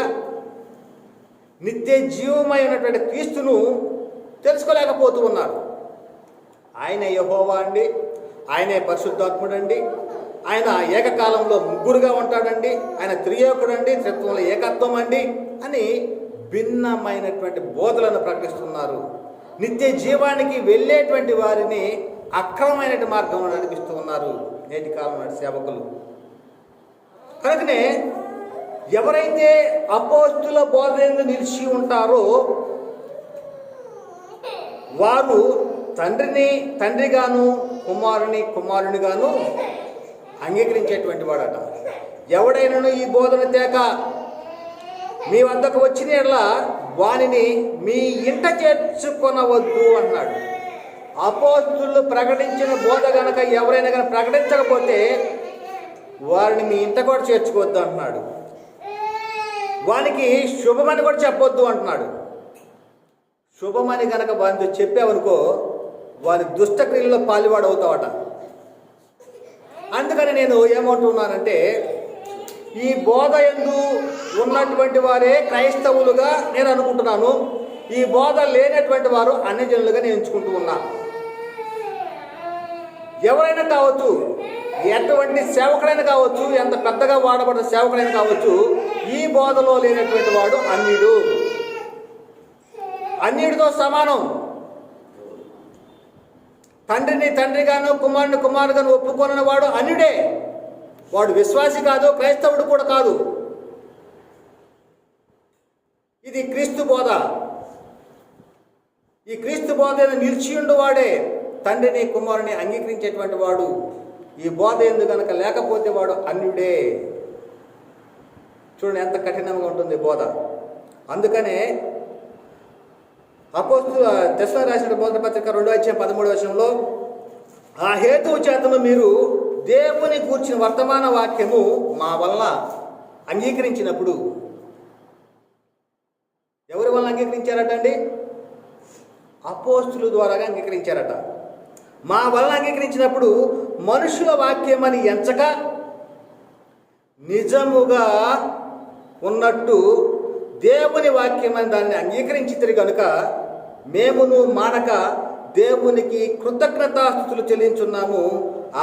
Speaker 1: నిత్య జీవమైనటువంటి క్రీస్తును తెలుసుకోలేకపోతూ ఉన్నారు. ఆయన యెహోవా అండి, ఆయనే పరిశుద్ధాత్ముడు అండి, ఆయన ఏకకాలంలో ముగ్గురుగా ఉంటాడండి, ఆయన త్రియేకుడండి, త్రిత్వంలో ఏకత్వం అండి అని భిన్నమైనటువంటి బోధలను ప్రకటిస్తున్నారు. నిత్య జీవానికి వెళ్ళేటువంటి వారిని అక్రమమైన మార్గంలో నడిపిస్తూ ఉన్నారు నేటి కాలం నాటి సేవకులు. కనుకనే ఎవరైతే అపోస్తుల బోధ యందు నిలిచి ఉంటారో వారు తండ్రిని తండ్రిగాను, కుమారుని కుమారునిగాను అంగీకరించేటువంటి వాడట. ఎవడైనాను ఈ బోధన తేక మీ వద్దకు వచ్చిన యెడల వానిని మీ ఇంట చేర్చుకొనవద్దు అన్నాడు. అపోస్తులు ప్రకటించిన బోధ గనక ఎవరైనా కనుక ప్రకటించకపోతే వారిని మీ ఇంట కూడా చేర్చుకోవద్దు అంటున్నాడు. వానికి శుభమని కూడా చెప్పొద్దు అంటున్నాడు. శుభమని కనుక వారితో చెప్పావనుకో వారి దుష్టక్రియల్లో పాలువాడు అవుతావట. అందుకని నేను ఏమంటున్నానంటే ఈ బోధ యందు ఉన్నటువంటి వారే క్రైస్తవులుగా నేను అనుకుంటున్నాను. ఈ బోధ లేనటువంటి వారు అన్యజనులుగా నేను ఎంచుకుంటూ ఉన్నా. ఎవరైనా కావచ్చు, ఎటువంటి సేవకుడైనా కావచ్చు, ఎంత పెద్దగా వాడబడిన సేవకుడైనా కావచ్చు, ఈ బోధలో లేనటువంటి వాడు అన్యుడు, అన్యుడితో సమానం. తండ్రిని తండ్రిగాను, కుమారుని కుమారుగాను ఒప్పుకొనని వాడు అన్యుడే. వాడు విశ్వాసి కాదు, క్రైస్తవుడు కూడా కాదు. ఇది క్రీస్తు బోధ. ఈ క్రీస్తు బోధ నిలిచి ఉండువాడే తండ్రిని కుమారుని అంగీకరించేటువంటి వాడు. ఈ బోధ ఎందు కనుక లేకపోతే వాడు అన్యుడే. చూడండి ఎంత కఠినంగా ఉంటుంది బోధ. అందుకనే అపోస్తలుల తెస్సలోనికీయులకు రాసిన మొదటి పత్రిక 2వ అధ్యాయం 13వ వచనంలో ఆ హేతువు చేతను మీరు దేవుని గూర్చిన వర్తమాన వాక్యము మా వలన అంగీకరించినప్పుడు, ఎవరి వలన అంగీకరించారట అండి? అపోస్తుల ద్వారాగా అంగీకరించారట. మా వలన అంగీకరించినప్పుడు మనుషుల వాక్యమని ఎంచక నిజముగా ఉన్నట్టు దేవుని వాక్యమని దాన్ని అంగీకరించితిరి కనుక మేమును మానక దేవునికి కృతజ్ఞతాస్తుతులు చెల్లించున్నాము.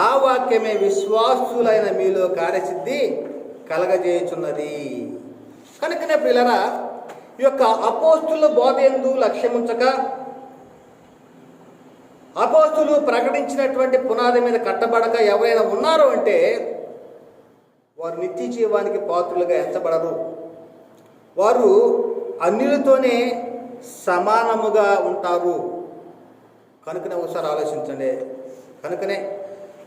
Speaker 1: ఆ వాక్యమే విశ్వాసులైన మీలో కార్యసిద్ధి కలగజేయుచున్నది. కనుకనే ప్రియులారా, ఈ యొక్క అపోస్తుల బోధ యందు లక్ష్యముంచక అపోస్తులు ప్రకటించినటువంటి పునాది మీద కట్టబడక ఎవరైనా ఉన్నారు అంటే వారు నిత్య జీవానికి పాత్రులుగా ఎంచబడరు. వారు అన్యులతోనే సమానముగా ఉంటారు. కనుకనే ఒకసారి ఆలోచించండి. కనుకనే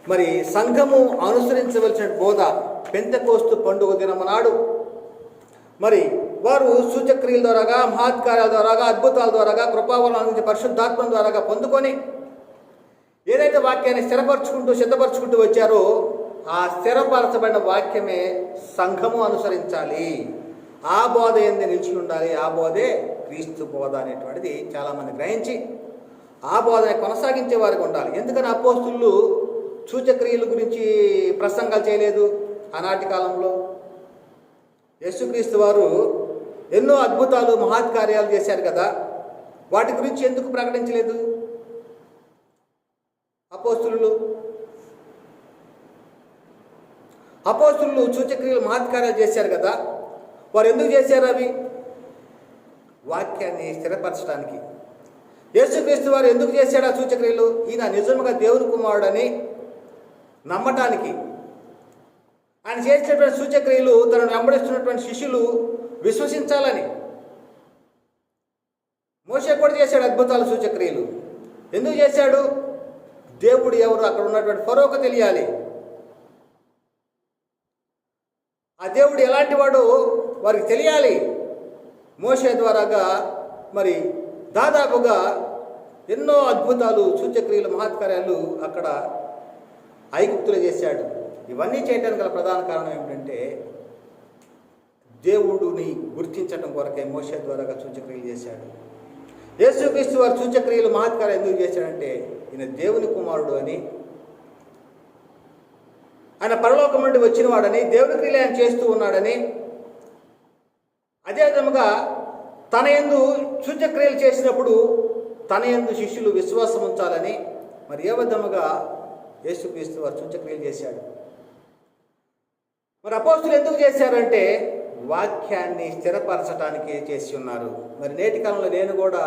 Speaker 1: మరి సంఘము అనుసరించవలసిన బోధ పెంతెకోస్తు పండుగ దినము నాడు మరి వారు సూచక్రియల ద్వారాగా, మహత్కార్యాల ద్వారాగా, అద్భుతాల ద్వారాగా, కృపావరం అందించే పరిశుద్ధాత్మ ద్వారాగా పొందుకొని ఏదైతే వాక్యాన్ని స్థిరపరచుకుంటూ సిద్ధపరచుకుంటూ వచ్చారో ఆ స్థిరపరచబడిన వాక్యమే సంఘము అనుసరించాలి. ఆ బోధ ఏంది నిలిచి ఉండాలి. ఆ బోధే క్రీస్తు బోధ అనేటువంటిది చాలామంది గ్రహించి ఆ బోధని కొనసాగించే వారికి ఉండాలి. ఎందుకని అపోస్తులు సూచక్రియల గురించి ప్రసంగాలు చేయలేదు? ఆనాటి కాలంలో యేసుక్రీస్తు వారు ఎన్నో అద్భుతాలు మహత్కార్యాలు చేశారు కదా, వాటి గురించి ఎందుకు ప్రకటించలేదు? అపోస్తులు సూచక్రియలు మహత్కార్యాలు చేశారు కదా. వారు ఎందుకు చేశారు అవి? వాక్యాన్ని స్థిరపరచడానికి. యేసుక్రీస్తు వారు ఎందుకు చేశాడు ఆ సూచక్రియలు? ఈయన నిజముగా దేవుని కుమారుడని నమ్మటానికి. ఆయన చేసినటువంటి సూచక్రియలు తనను వెంబడిస్తున్నటువంటి శిష్యులు విశ్వసించాలని. మోషే కూడా చేశాడు అద్భుతాలు, సూచక్రియలు. ఎందుకు చేశాడు? దేవుడు ఎవరు అక్కడ ఉన్నటువంటి ఫరోకు తెలియాలి. ఆ దేవుడు ఎలాంటి వాడు వారికి తెలియాలి. మోషే ద్వారాగా మరి దాదాపుగా ఎన్నో అద్భుతాలు, సూచక్రియలు, మహత్కార్యాలు అక్కడ ఐగుప్తులు చేశాడు. ఇవన్నీ చేయడానికి గల ప్రధాన కారణం ఏమిటంటే దేవుడిని గుర్తించడం కొరకే మోషే ద్వారాగా సూచక్రియలు చేశాడు. యేసుక్రీస్తు వారు సూచక్రియలు, మహత్కార్యం ఎందుకు చేశాడంటే ఈయన దేవుని కుమారుడు అని, ఆయన పరలోకం నుండి వచ్చిన వాడని, దేవుని క్రియలు ఆయన చేస్తూ ఉన్నాడని, అదేవిధముగా తన యందు సూచక్రియలు చేసినప్పుడు తన యందు శిష్యులు విశ్వాసం ఉంచాలని. మరి ఏ విధముగా యేసుక్రీస్తు వారు సూచక్రియలు చేశాడు. మరి అపోస్తులు ఎందుకు చేశారంటే వాక్యాన్ని స్థిరపరచడానికి చేసి ఉన్నారు. మరి నేటి కాలంలో నేను కూడా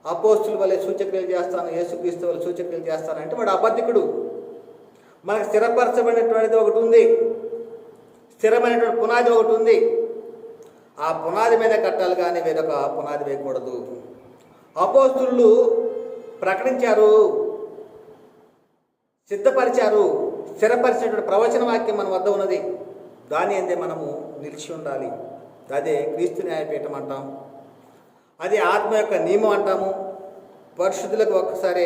Speaker 1: అపోస్తుల వల్లే సూచక్రియలు చేస్తాను, యేసుక్రీస్తు వల్ల సూచక్రియలు చేస్తానంటే వాడు అబద్ధికుడు. మనకు స్థిరపరచబడినటువంటిది ఒకటి ఉంది, స్థిరమైనటువంటి పునాది ఒకటి ఉంది. ఆ పునాది మీద కట్టాలి కానీ వేరొక పునాది వేయకూడదు. అపోస్తులు ప్రకటించారు, సిద్ధపరిచారు, స్థిరపరిచినటువంటి ప్రవచన వాక్యం మన వద్ద ఉన్నది. దాని అందే మనము నిలిచి ఉండాలి. అదే క్రీస్తు న్యాయపీఠం అంటాం, అది ఆత్మ యొక్క నియమం అంటాము, పరిశుద్ధులకు ఒక్కసారి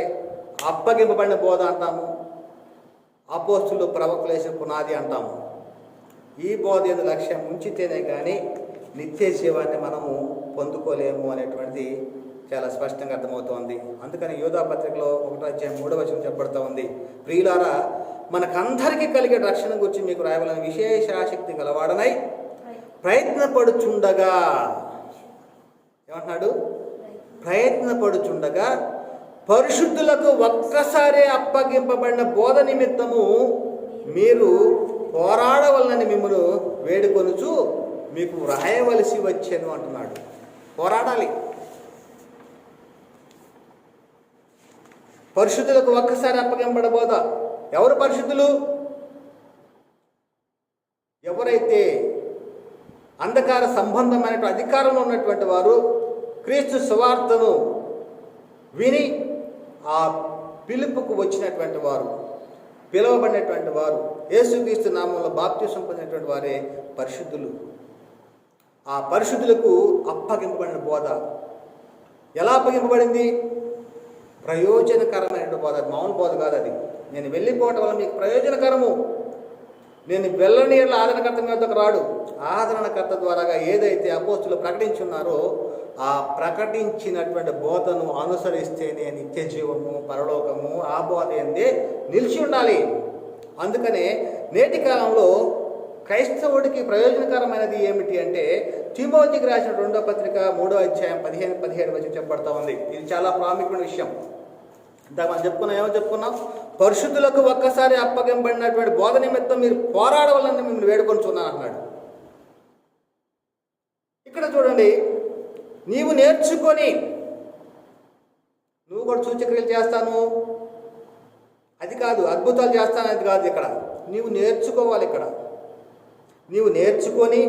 Speaker 1: అప్పగింపబడిన బోధ అంటాము, అపోస్తులు ప్రవక్తలు వేసిన పునాది అంటాము. ఈ బోధ యొక్క లక్ష్యం ఉంచితేనే కానీ నిత్య జీవాన్ని మనము పొందుకోలేము అనేటువంటిది చాలా స్పష్టంగా అర్థమవుతోంది. అందుకని యోధా పత్రికలో 1:3 చెప్పబడుతూ ఉంది, ప్రియులారా మనకందరికీ కలిగే రక్షణ గురించి మీకు రాయవలని విశేష ఆసక్తి గలవాడనై ప్రయత్నపడుచుండగా, ఏమంటున్నాడు? ప్రయత్నపడుచుండగా పరిశుద్ధులకు ఒక్కసారి అప్పగింపబడిన బోధ నిమిత్తము మీరు పోరాడవలనని మిమ్మల్ని వేడుకొనుచు మీకు రాయవలసి వచ్చాను అంటున్నాడు. పోరాడాలి. పరిశుద్ధులకు ఒక్కసారి అప్పగింపబడిన బోధ. ఎవరు పరిశుద్ధులు? ఎవరైతే అంధకార సంబంధమైన అధికారంలో ఉన్నటువంటి వారు క్రీస్తు సువార్తను విని ఆ పిలుపుకు వచ్చినటువంటి వారు, పిలువబడినటువంటి వారు, యేసుక్రీస్తు నామంలో బాప్తిసం పొందినటువంటి వారే పరిశుద్ధులు. ఆ పరిశుద్ధులకు అప్పగింపబడిన బోధ ఎలా అప్పగింపబడింది? ప్రయోజనకరమైన బోధ, మామూలు బోధ కాదు అది. నేను వెళ్ళిపోవటం వల్ల మీకు ప్రయోజనకరము. నేను వెళ్ళని ఆదరణకర్త మీ వద్దకు రాడు. ఆదరణకర్త ద్వారాగా ఏదైతే అపోస్తులు ప్రకటించున్నారో ఆ ప్రకటించినటువంటి బోధను అనుసరిస్తేనే నిత్య జీవము, పరలోకము, ఆ బోధ ఎందే నిలిచి ఉండాలి. అందుకనే నేటి కాలంలో క్రైస్తవుడికి ప్రయోజనకరమైనది ఏమిటి అంటే తిమోతికి రాసిన 2వ పత్రిక 3వ అధ్యాయం 15-17 చెప్పబడతా ఉంది. ఇది చాలా ప్రాముఖ్యమైన విషయం. ఇందాక మనం చెప్పుకున్నాం, పరిశుద్ధులకు ఒక్కసారి అప్పగింపబడినటువంటి బోధ నిమిత్తం మీరు పోరాడవాలని మిమ్మల్ని వేడుకొంచున్నాను అన్నాడు. ఇక్కడ చూడండి, నీవు నేర్చుకొని, నువ్వు కూడా సూచక్రియలు చేస్తాను అది కాదు, అద్భుతాలు చేస్తాను అది కాదు. ఇక్కడ నీవు నేర్చుకోవాలి. ఇక్కడ నీవు నేర్చుకొని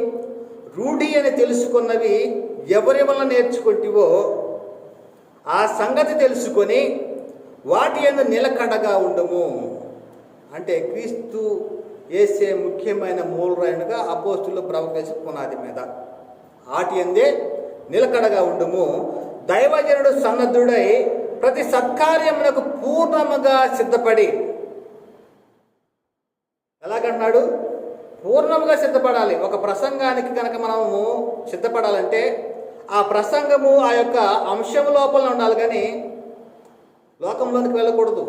Speaker 1: రూఢి అని తెలుసుకున్నవి ఎవరి వల్ల నేర్చుకుంటివో ఆ సంగతి తెలుసుకొని వాటి యందు నిలకడగా ఉండము. అంటే క్రీస్తు యేసే ముఖ్యమైన మూలరాయునిగా అపోస్తులు ప్రవక్తల పునాది మీద వాటి యందే నిలకడగా ఉండము. దైవజనుడు సన్నద్ధుడై ప్రతి సత్కార్యమునకు పూర్ణముగా సిద్ధపడి, ఎలాగంటున్నాడు? పూర్ణముగా సిద్ధపడాలి. ఒక ప్రసంగానికి కనుక మనము సిద్ధపడాలంటే ఆ ప్రసంగము ఆ యొక్క అంశం లోపల ఉండాలి, కానీ లోకంలోనికి వెళ్ళకూడదు,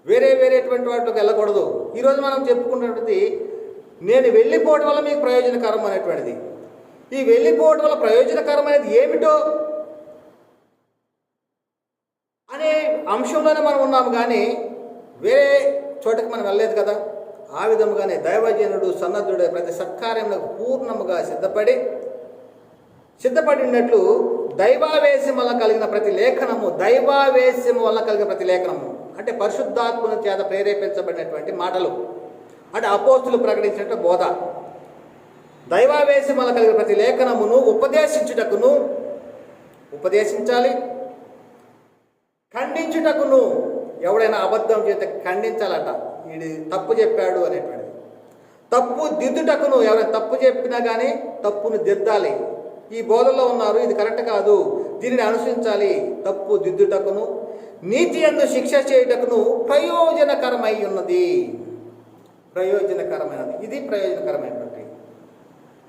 Speaker 1: వేరేటువంటి వాటిలోకి వెళ్ళకూడదు. ఈరోజు మనం చెప్పుకున్నటువంటిది నేను వెళ్ళిపోవడం వల్ల మీకు ప్రయోజనకరం అనేటువంటిది. ఈ వెళ్ళిపోవడం వల్ల ప్రయోజనకరమైనది ఏమిటో అనే అంశంలోనే మనం ఉన్నాము కానీ వేరే చోటకి మనం వెళ్ళలేదు కదా. ఆ విధముగానే దైవజనుడు సన్నద్ధుడు ప్రతి సత్కార్యంలో పూర్ణముగా సిద్ధపడినట్లు దైవావేశం వల్ల కలిగిన ప్రతి లేఖనము, దైవావేశం వల్ల కలిగిన ప్రతి లేఖనము అంటే పరిశుద్ధాత్మల చేత ప్రేరేపించబడినటువంటి మాటలు, అంటే అపోస్తులు ప్రకటించినట్టు బోధ. దైవావేశం వల్ల కలిగిన ప్రతి లేఖనమును ఉపదేశించాలి, ఖండించుటకును. ఎవడైనా అబద్ధం చేస్తే ఖండించాలట, వీడి తప్పు చెప్పాడు అనేటువంటిది. తప్పు దిద్దుటకును, ఎవరైనా తప్పు చెప్పినా కానీ తప్పును దిద్దాలి. ఈ బోధల్లో ఉన్నారు, ఇది కరెక్ట్ కాదు, దీనిని అనుసరించాలి. తప్పు దిద్దుటకును, నీతి యందు శిక్ష చేయుటకును ప్రయోజనకరమై ఉన్నది. ఇది ప్రయోజనకరమైనటువంటి.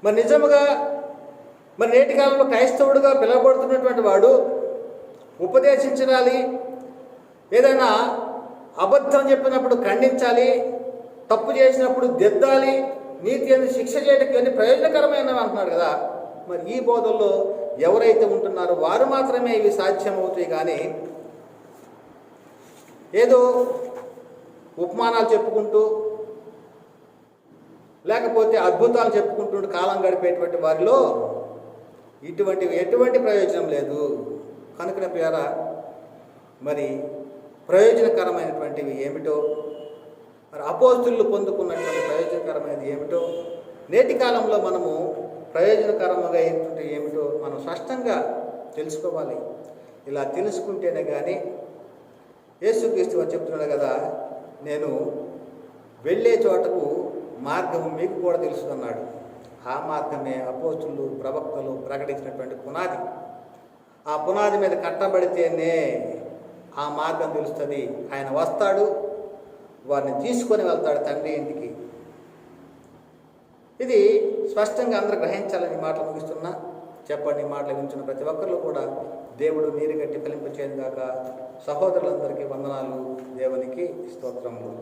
Speaker 1: మరి నిజముగా నేటి కాలంలో క్రైస్తవుడుగా పిలువబడుతున్నటువంటి వాడు ఉపదేశించాలి, ఏదైనా అబద్ధం చెప్పినప్పుడు ఖండించాలి, తప్పు చేసినప్పుడు దిద్దాలి, నీతి యందు శిక్ష చేయడానికి ఇవన్నీ ప్రయోజనకరమైనవి అంటున్నాడు కదా. మరి ఈ బోధల్లో ఎవరైతే ఉంటున్నారో వారు మాత్రమే ఇవి సాధ్యమవుతాయి. కానీ ఏదో ఉపమానాలు చెప్పుకుంటూ లేకపోతే అద్భుతాలు చెప్పుకుంటూ కాలం గడిపేటువంటి వారిలో ఎటువంటి ప్రయోజనం లేదు. కనుక ప్రియారా, మరి ప్రయోజనకరమైనటువంటివి ఏమిటో, మరి అపోస్తులు పొందుకున్నటువంటి ప్రయోజనకరమైనది ఏమిటో, నేటి కాలంలో మనము ప్రయోజనకరంగా ఏమిటో మనం స్పష్టంగా తెలుసుకోవాలి. ఇలా తెలుసుకుంటేనే కానీ యేసుక్రీస్తు వారు చెప్తున్నాడు కదా, నేను వెళ్ళే చోటకు మార్గం మీకు కూడా తెలుసుకున్నాడు. ఆ మార్గమే అపోస్తులు ప్రవక్తలు ప్రకటించినటువంటి పునాది. ఆ పునాది మీద కట్టబడితేనే ఆ మార్గం తెలుస్తుంది. ఆయన వస్తాడు, వారిని తీసుకొని వెళ్తాడు తండ్రి ఇంటికి. ఇది స్పష్టంగా అందరూ గ్రహించాలని మాటలు ముగిస్తున్నా. చెప్పండి, మాటలు వింటున్న ప్రతి ఒక్కరిలో కూడా దేవుడు నీరు గట్టి ఫలింపచేయను గాక. సహోదరులందరికీ వందనాలు, దేవునికి స్తోత్రములు.